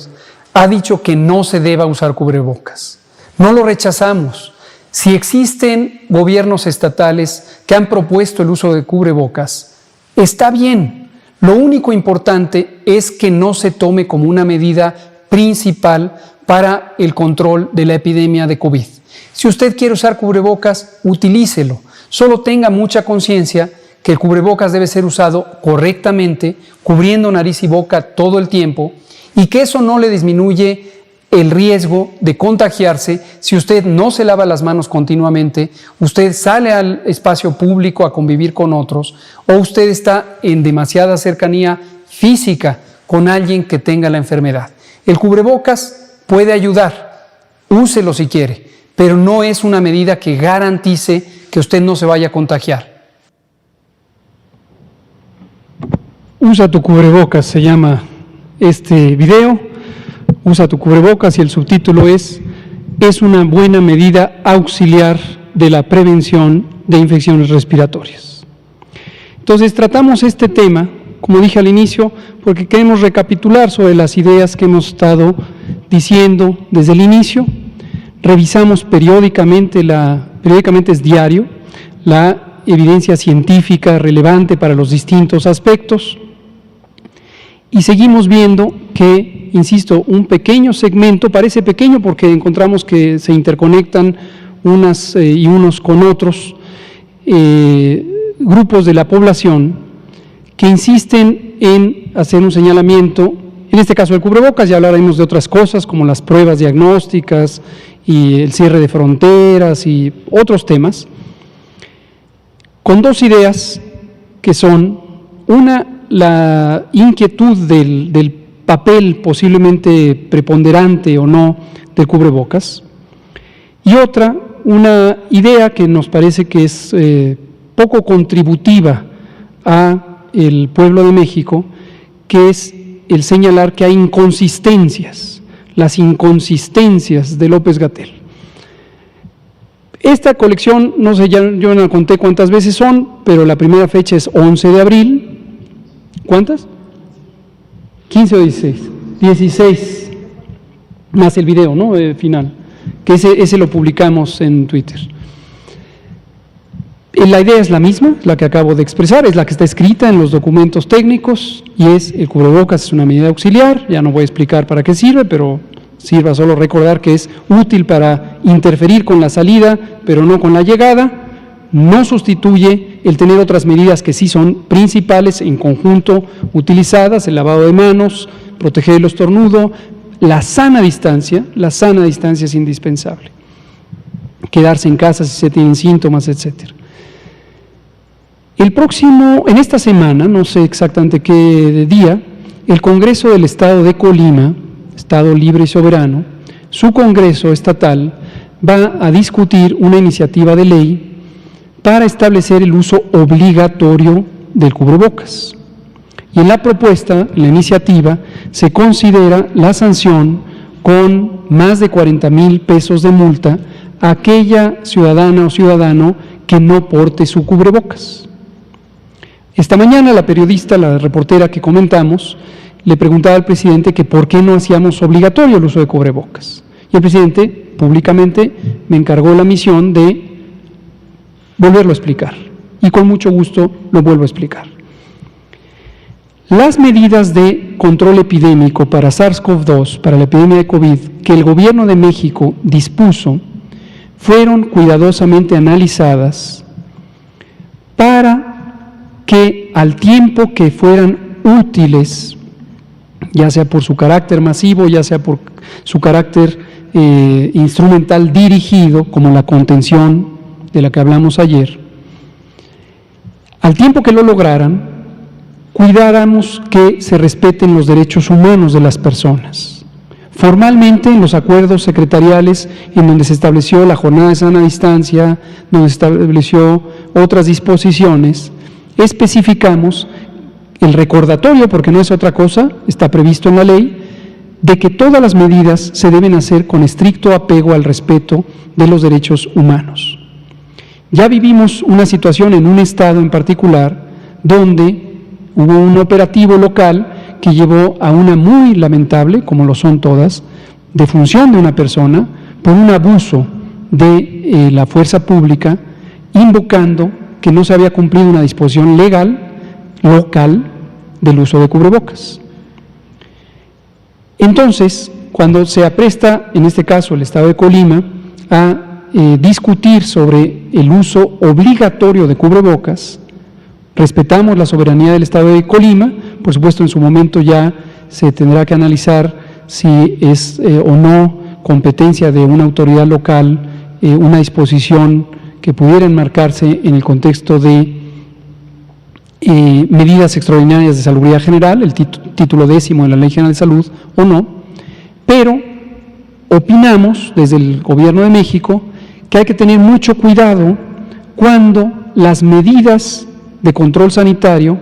ha dicho que no se deba usar cubrebocas. No lo rechazamos. Si existen gobiernos estatales que han propuesto el uso de cubrebocas, está bien. Lo único importante es que no se tome como una medida principal para el control de la epidemia de COVID. Si usted quiere usar cubrebocas, utilícelo. Solo tenga mucha conciencia que el cubrebocas debe ser usado correctamente, cubriendo nariz y boca todo el tiempo, y que eso no le disminuye el riesgo de contagiarse si usted no se lava las manos continuamente, usted sale al espacio público a convivir con otros, o usted está en demasiada cercanía física con alguien que tenga la enfermedad. El cubrebocas puede ayudar, úselo si quiere, pero no es una medida que garantice que usted no se vaya a contagiar. Usa tu cubrebocas, se llama este video. Usa tu cubrebocas y el subtítulo es una buena medida auxiliar de la prevención de infecciones respiratorias. Entonces tratamos este tema, como dije al inicio, porque queremos recapitular sobre las ideas que hemos estado diciendo desde el inicio. Revisamos periódicamente es diario, la evidencia científica relevante para los distintos aspectos y seguimos viendo que, insisto, un pequeño segmento, parece pequeño porque encontramos que se interconectan unas y unos con otros grupos de la población que insisten en hacer un señalamiento, en este caso el cubrebocas, ya hablaremos de otras cosas como las pruebas diagnósticas y el cierre de fronteras y otros temas, con dos ideas que son, una, la inquietud del papel posiblemente preponderante o no del cubrebocas, y otra, una idea que nos parece que es poco contributiva a el pueblo de México, que es el señalar que hay inconsistencias, las inconsistencias de López-Gatell. Esta colección, no sé, yo no conté cuántas veces son, pero la primera fecha es 11 de abril. ¿Cuántas? 15 o 16. 16, más el video, ¿no? Final, que ese lo publicamos en Twitter. La idea es la misma, la que acabo de expresar, es la que está escrita en los documentos técnicos y es el cubrebocas es una medida auxiliar, ya no voy a explicar para qué sirve, pero sirva solo recordar que es útil para interferir con la salida, pero no con la llegada. No sustituye el tener otras medidas que sí son principales en conjunto utilizadas, el lavado de manos, proteger el estornudo, la sana distancia es indispensable. Quedarse en casa si se tienen síntomas, etc. En esta semana, no sé exactamente qué día, el Congreso del Estado de Colima, Estado libre y soberano, su Congreso estatal va a discutir una iniciativa de ley para establecer el uso obligatorio del cubrebocas. Y en la propuesta, en la iniciativa, se considera la sanción con más de 40,000 pesos de multa a aquella ciudadana o ciudadano que no porte su cubrebocas. Esta mañana la periodista, la reportera que comentamos, le preguntaba al presidente que por qué no hacíamos obligatorio el uso de cubrebocas. Y el presidente públicamente me encargó la misión de volverlo a explicar, y con mucho gusto lo vuelvo a explicar. Las medidas de control epidémico para SARS-CoV-2, para la epidemia de COVID, que el Gobierno de México dispuso, fueron cuidadosamente analizadas para que al tiempo que fueran útiles, ya sea por su carácter masivo, ya sea por su carácter instrumental dirigido, como la contención de la que hablamos ayer, al tiempo que lo lograran, cuidáramos que se respeten los derechos humanos de las personas. Formalmente, en los acuerdos secretariales en donde se estableció la jornada de sana distancia, donde se estableció otras disposiciones, especificamos el recordatorio, porque no es otra cosa, está previsto en la ley, de que todas las medidas se deben hacer con estricto apego al respeto de los derechos humanos. Ya vivimos una situación en un estado en particular donde hubo un operativo local que llevó a una muy lamentable, como lo son todas, defunción de una persona por un abuso de la fuerza pública, invocando que no se había cumplido una disposición legal, local, del uso de cubrebocas. Entonces, cuando se apresta, en este caso el Estado de Colima, a discutir sobre el uso obligatorio de cubrebocas, respetamos la soberanía del Estado de Colima. Por supuesto, en su momento ya se tendrá que analizar si es o no competencia de una autoridad local una disposición que pudiera enmarcarse en el contexto de medidas extraordinarias de salubridad general, el título 10 de la Ley General de Salud, o no, pero opinamos desde el Gobierno de México que hay que tener mucho cuidado cuando las medidas de control sanitario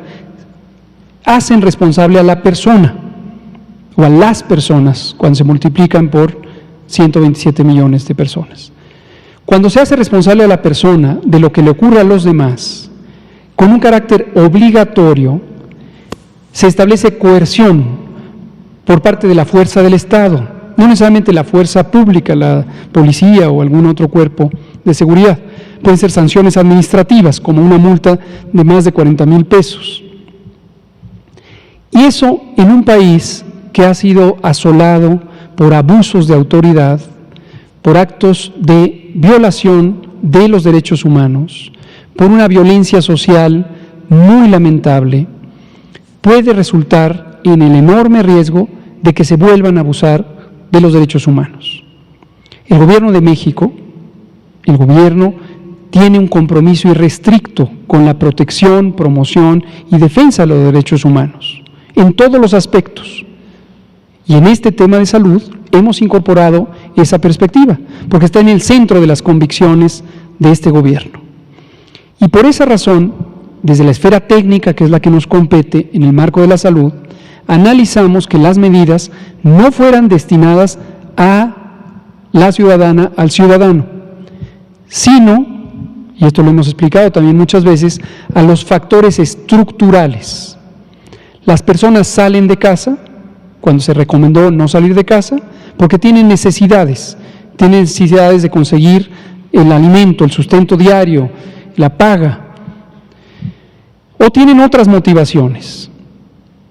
hacen responsable a la persona o a las personas cuando se multiplican por 127 millones de personas. Cuando se hace responsable a la persona de lo que le ocurre a los demás, con un carácter obligatorio, se establece coerción por parte de la fuerza del Estado, no necesariamente la fuerza pública, la policía o algún otro cuerpo de seguridad. Pueden ser sanciones administrativas, como una multa de más de 40,000 pesos. Y eso en un país que ha sido asolado por abusos de autoridad, por actos de violación de los derechos humanos, por una violencia social muy lamentable, puede resultar en el enorme riesgo de que se vuelvan a abusar de los derechos humanos. El Gobierno de México, el Gobierno tiene un compromiso irrestricto con la protección, promoción y defensa de los derechos humanos, en todos los aspectos. Y en este tema de salud hemos incorporado esa perspectiva, porque está en el centro de las convicciones de este Gobierno. Y por esa razón, desde la esfera técnica, que es la que nos compete en el marco de la salud, analizamos que las medidas no fueran destinadas a la ciudadana, al ciudadano, sino, y esto lo hemos explicado también muchas veces, a los factores estructurales. Las personas salen de casa, cuando se recomendó no salir de casa, porque tienen necesidades de conseguir el alimento, el sustento diario, la paga, o tienen otras motivaciones.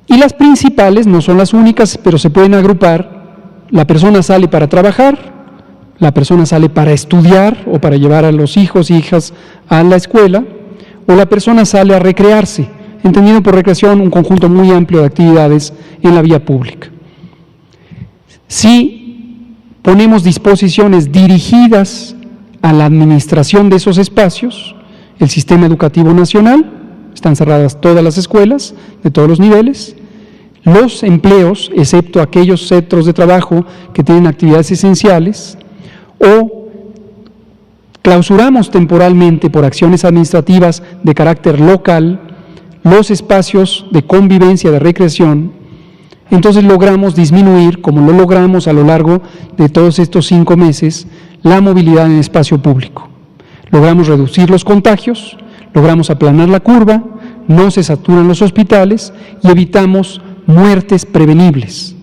Y las principales no son las únicas, pero se pueden agrupar. La persona sale para trabajar, la persona sale para estudiar o para llevar a los hijos e hijas a la escuela, o la persona sale a recrearse, entendiendo por recreación un conjunto muy amplio de actividades en la vía pública. Si ponemos disposiciones dirigidas a la administración de esos espacios, el Sistema Educativo Nacional, están cerradas todas las escuelas de todos los niveles, los empleos, excepto aquellos centros de trabajo que tienen actividades esenciales, o clausuramos temporalmente por acciones administrativas de carácter local los espacios de convivencia, de recreación, entonces logramos disminuir, como lo logramos a lo largo de todos estos 5 meses, la movilidad en el espacio público. Logramos reducir los contagios, logramos aplanar la curva, no se saturan los hospitales y evitamos muertes prevenibles,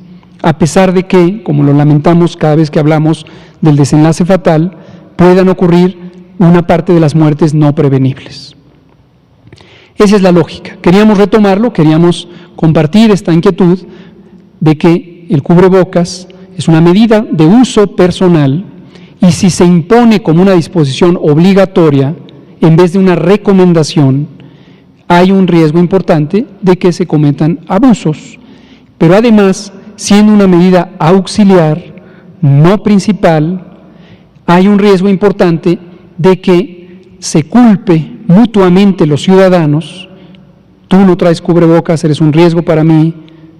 a pesar de que, como lo lamentamos cada vez que hablamos del desenlace fatal, puedan ocurrir una parte de las muertes no prevenibles. Esa es la lógica. Queríamos retomarlo, queríamos compartir esta inquietud de que el cubrebocas es una medida de uso personal y si se impone como una disposición obligatoria en vez de una recomendación, hay un riesgo importante de que se cometan abusos. Pero además, siendo una medida auxiliar, no principal, hay un riesgo importante de que se culpe mutuamente los ciudadanos. Tú no traes cubrebocas, eres un riesgo para mí,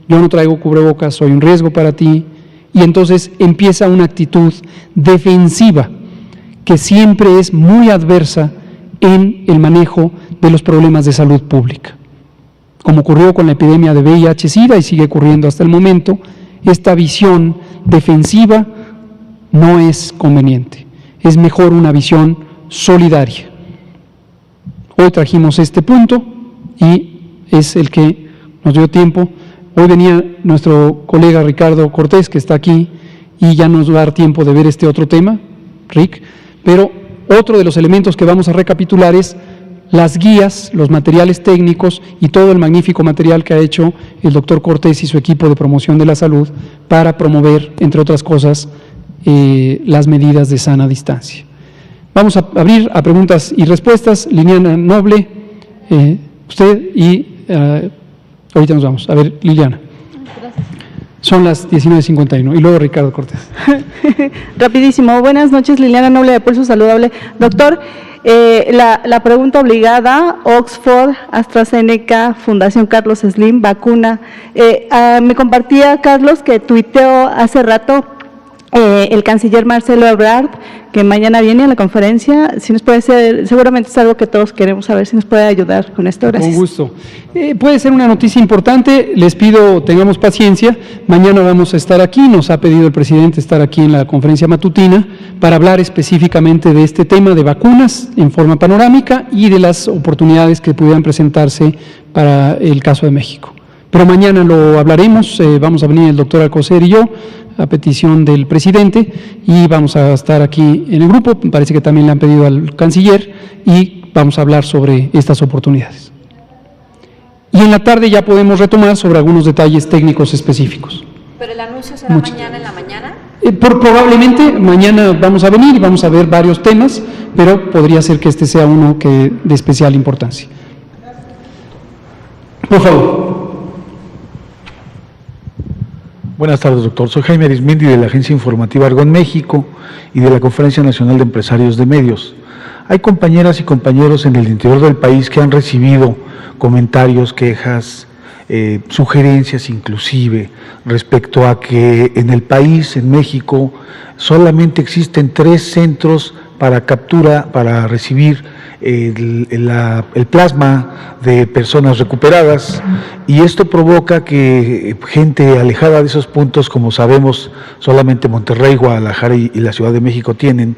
yo no traigo cubrebocas, soy un riesgo para ti, y entonces empieza una actitud defensiva que siempre es muy adversa en el manejo de los problemas de salud pública. Como ocurrió con la epidemia de VIH-Sida y sigue ocurriendo hasta el momento, esta visión defensiva no es conveniente, es mejor una visión solidaria. Hoy trajimos este punto y es el que nos dio tiempo. Hoy venía nuestro colega Ricardo Cortés, que está aquí, y ya nos va a dar tiempo de ver este otro tema, Rick, pero otro de los elementos que vamos a recapitular es las guías, los materiales técnicos y todo el magnífico material que ha hecho el doctor Cortés y su equipo de promoción de la salud para promover, entre otras cosas, las medidas de sana distancia. Vamos a abrir a preguntas y respuestas. Liliana Noble, usted y ahorita nos vamos. A ver, Liliana. Gracias. Son las 19:51 y luego Ricardo Cortés. Rapidísimo. Buenas noches, Liliana Noble de Pulso Saludable. Doctor, la pregunta obligada, Oxford, AstraZeneca, Fundación Carlos Slim, vacuna. Me compartía Carlos que tuiteó hace rato el canciller Marcelo Ebrard, que mañana viene a la conferencia. Si nos puede ser, seguramente es algo que todos queremos saber, si nos puede ayudar con esto. Gracias. Con gusto. Puede ser una noticia importante, les pido tengamos paciencia, mañana vamos a estar aquí, nos ha pedido el presidente estar aquí en la conferencia matutina para hablar específicamente de este tema de vacunas en forma panorámica y de las oportunidades que pudieran presentarse para el caso de México. Pero mañana lo hablaremos, vamos a venir el doctor Alcocer y yo, a petición del presidente, y vamos a estar aquí en el grupo, me parece que también le han pedido al canciller, y vamos a hablar sobre estas oportunidades. Y en la tarde ya podemos retomar sobre algunos detalles técnicos específicos. ¿Pero el anuncio será mañana en la mañana? Probablemente mañana vamos a venir y vamos a ver varios temas, pero podría ser que este sea uno de especial importancia. Por favor. Buenas tardes, doctor. Soy Jaime Arismendi de la Agencia Informativa Argón México y de la Conferencia Nacional de Empresarios de Medios. Hay compañeras y compañeros en el interior del país que han recibido comentarios, quejas, sugerencias inclusive, respecto a que en el país, en México, solamente existen 3 centros para captura, para recibir el plasma de personas recuperadas, y esto provoca que gente alejada de esos puntos, como sabemos, solamente Monterrey, Guadalajara y la Ciudad de México tienen,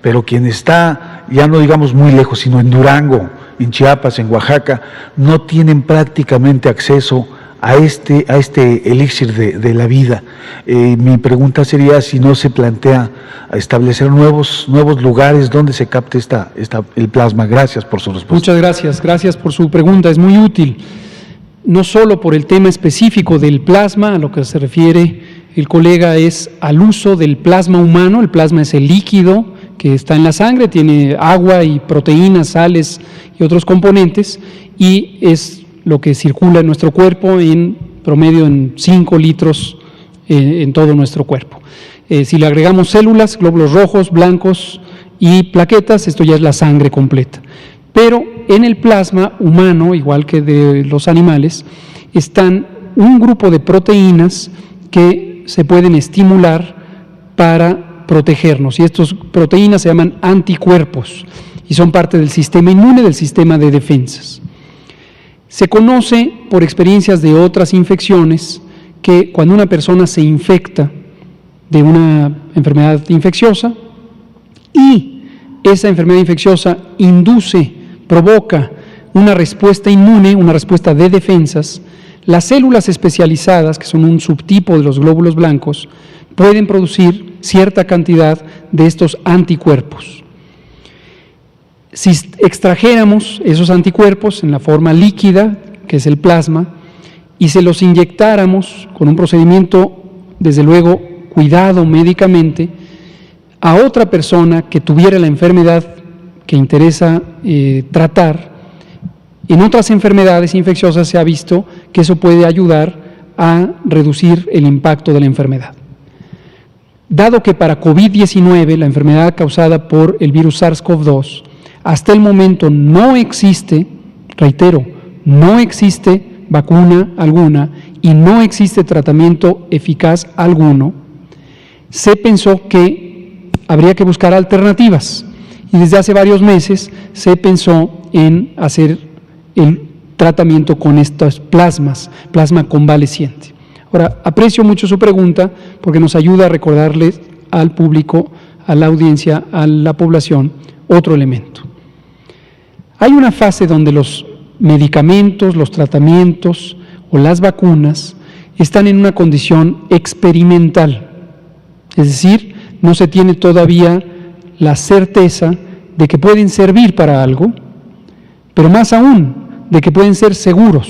pero quien está, ya no digamos muy lejos, sino en Durango, en Chiapas, en Oaxaca, no tienen prácticamente acceso a este elixir de la vida. Mi pregunta sería si no se plantea establecer nuevos lugares donde se capte el plasma. Gracias por su respuesta. Muchas gracias por su pregunta, es muy útil, no solo por el tema específico del plasma, a lo que se refiere el colega es al uso del plasma humano. El plasma es el líquido que está en la sangre, tiene agua y proteínas, sales y otros componentes, y es lo que circula en nuestro cuerpo en promedio en 5 litros en todo nuestro cuerpo. Si le agregamos células, glóbulos rojos, blancos y plaquetas, esto ya es la sangre completa. Pero en el plasma humano, igual que de los animales, están un grupo de proteínas que se pueden estimular para protegernos, y estas proteínas se llaman anticuerpos y son parte del sistema inmune, del sistema de defensas. Se conoce por experiencias de otras infecciones que cuando una persona se infecta de una enfermedad infecciosa y esa enfermedad infecciosa provoca una respuesta inmune, una respuesta de defensas, las células especializadas, que son un subtipo de los glóbulos blancos, pueden producir cierta cantidad de estos anticuerpos. Si extrajéramos esos anticuerpos en la forma líquida, que es el plasma, y se los inyectáramos con un procedimiento, desde luego, cuidado médicamente, a otra persona que tuviera la enfermedad que interesa tratar, en otras enfermedades infecciosas se ha visto que eso puede ayudar a reducir el impacto de la enfermedad. Dado que para COVID-19, la enfermedad causada por el virus SARS-CoV-2, hasta el momento no existe, reitero, no existe vacuna alguna y no existe tratamiento eficaz alguno, se pensó que habría que buscar alternativas y desde hace varios meses se pensó en hacer el tratamiento con estos plasma convaleciente. Ahora, aprecio mucho su pregunta porque nos ayuda a recordarles al público, a la audiencia, a la población, otro elemento. Hay una fase donde los medicamentos, los tratamientos o las vacunas están en una condición experimental, es decir, no se tiene todavía la certeza de que pueden servir para algo, pero más aún, de que pueden ser seguros.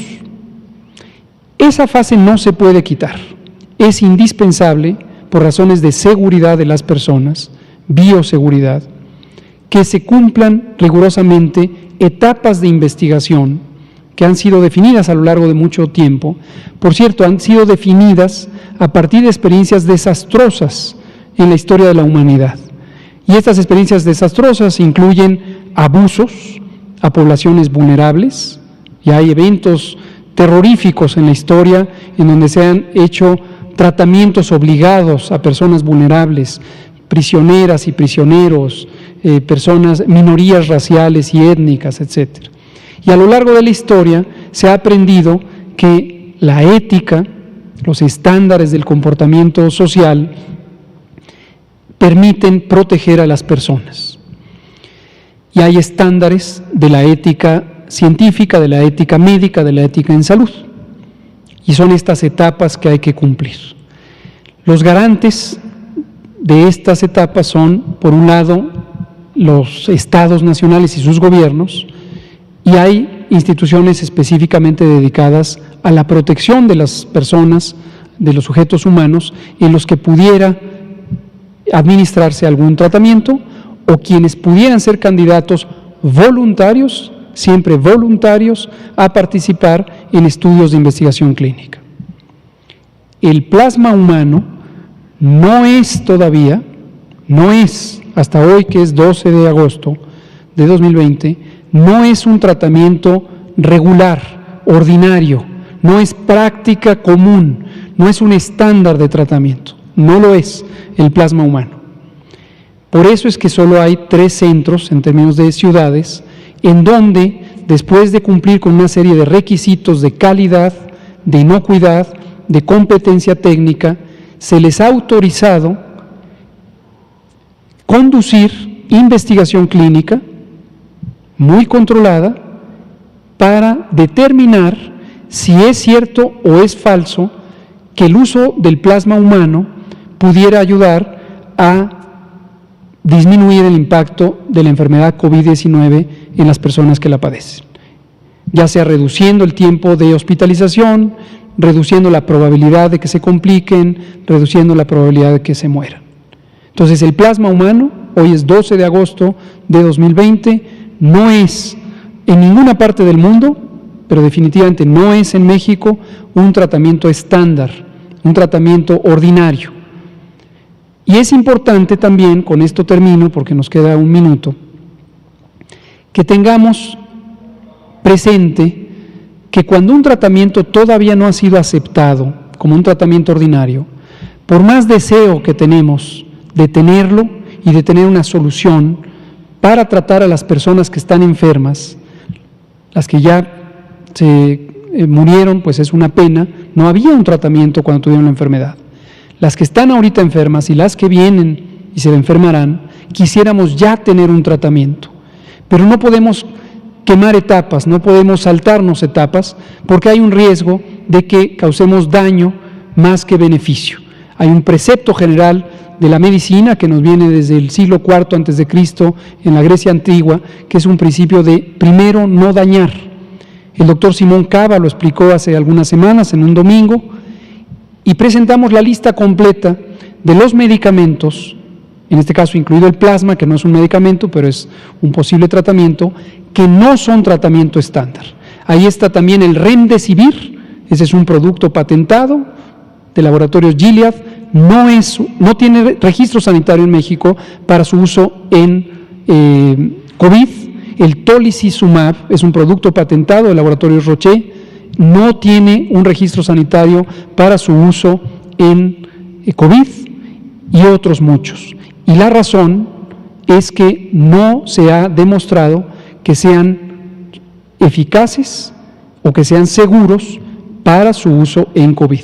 Esa fase no se puede quitar, es indispensable por razones de seguridad de las personas, bioseguridad, que se cumplan rigurosamente etapas de investigación que han sido definidas a lo largo de mucho tiempo. Por cierto, han sido definidas a partir de experiencias desastrosas en la historia de la humanidad. Y estas experiencias desastrosas incluyen abusos a poblaciones vulnerables, y hay eventos terroríficos en la historia en donde se han hecho tratamientos obligados a personas vulnerables, prisioneras y prisioneros, personas, minorías raciales y étnicas, etc. Y a lo largo de la historia se ha aprendido que la ética, los estándares del comportamiento social, permiten proteger a las personas. Y hay estándares de la ética científica, de la ética médica, de la ética en salud. Y son estas etapas que hay que cumplir. Los garantes de estas etapas son, por un lado, los estados nacionales y sus gobiernos, y hay instituciones específicamente dedicadas a la protección de las personas, de los sujetos humanos, en los que pudiera administrarse algún tratamiento o quienes pudieran ser candidatos voluntarios, siempre voluntarios, a participar en estudios de investigación clínica. El plasma humano no es todavía, hasta hoy que es 12 de agosto de 2020, no es un tratamiento regular, ordinario, no es práctica común, no es un estándar de tratamiento, no lo es el plasma humano. Por eso es que solo hay 3 centros en términos de ciudades en donde, después de cumplir con una serie de requisitos de calidad, de inocuidad, de competencia técnica, se les ha autorizado conducir investigación clínica muy controlada para determinar si es cierto o es falso que el uso del plasma humano pudiera ayudar a disminuir el impacto de la enfermedad COVID-19 en las personas que la padecen, ya sea reduciendo el tiempo de hospitalización, reduciendo la probabilidad de que se compliquen, reduciendo la probabilidad de que se mueran. Entonces, el plasma humano, hoy es 12 de agosto de 2020, no es en ninguna parte del mundo, pero definitivamente no es en México, un tratamiento estándar, un tratamiento ordinario. Y es importante también, con esto termino porque nos queda un minuto, que tengamos presente que cuando un tratamiento todavía no ha sido aceptado como un tratamiento ordinario, por más deseo que tenemos de tenerlo y de tener una solución para tratar a las personas que están enfermas, las que ya se murieron, pues es una pena, no había un tratamiento cuando tuvieron la enfermedad. Las que están ahorita enfermas y las que vienen y se enfermarán, quisiéramos ya tener un tratamiento, pero no podemos quemar etapas, no podemos saltarnos etapas, porque hay un riesgo de que causemos daño más que beneficio. Hay un precepto general de la medicina que nos viene desde el siglo IV antes de Cristo en la Grecia antigua, que es un principio de primero no dañar. El doctor Simón Cava lo explicó hace algunas semanas en un domingo y presentamos la lista completa de los medicamentos, en este caso incluido el plasma, que no es un medicamento, pero es un posible tratamiento, que no son tratamiento estándar. Ahí está también el Remdesivir, ese es un producto patentado de laboratorios Gilead, no tiene registro sanitario en México para su uso en COVID. El Tolicizumab es un producto patentado de laboratorios Roche, no tiene un registro sanitario para su uso en COVID y otros muchos. Y la razón es que no se ha demostrado que sean eficaces o que sean seguros para su uso en COVID.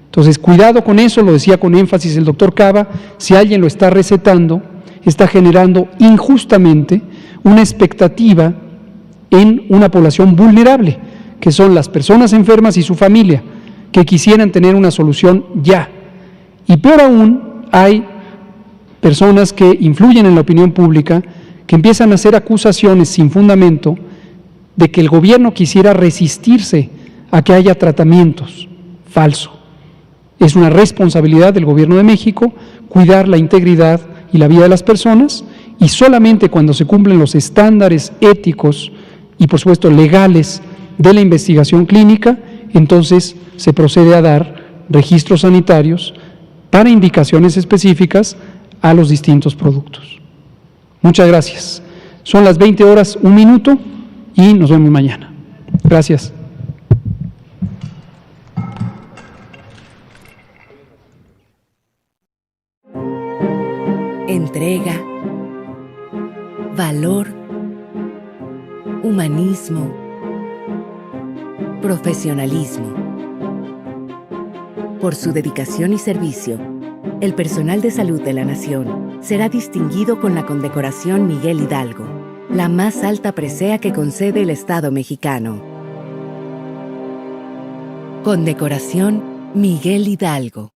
Entonces, cuidado con eso, lo decía con énfasis el doctor Cava, si alguien lo está recetando, está generando injustamente una expectativa en una población vulnerable, que son las personas enfermas y su familia, que quisieran tener una solución ya. Y peor aún, hay personas que influyen en la opinión pública, que empiezan a hacer acusaciones sin fundamento de que el gobierno quisiera resistirse a que haya tratamientos. Falso. Es una responsabilidad del Gobierno de México cuidar la integridad y la vida de las personas, y solamente cuando se cumplen los estándares éticos y, por supuesto, legales de la investigación clínica, entonces se procede a dar registros sanitarios para indicaciones específicas a los distintos productos. Muchas gracias. Son las 20 horas, 1 minuto, y nos vemos mañana. Gracias. Entrega, valor, humanismo, profesionalismo. Por su dedicación y servicio, el personal de salud de la Nación será distinguido con la condecoración Miguel Hidalgo, la más alta presea que concede el Estado mexicano. Condecoración Miguel Hidalgo.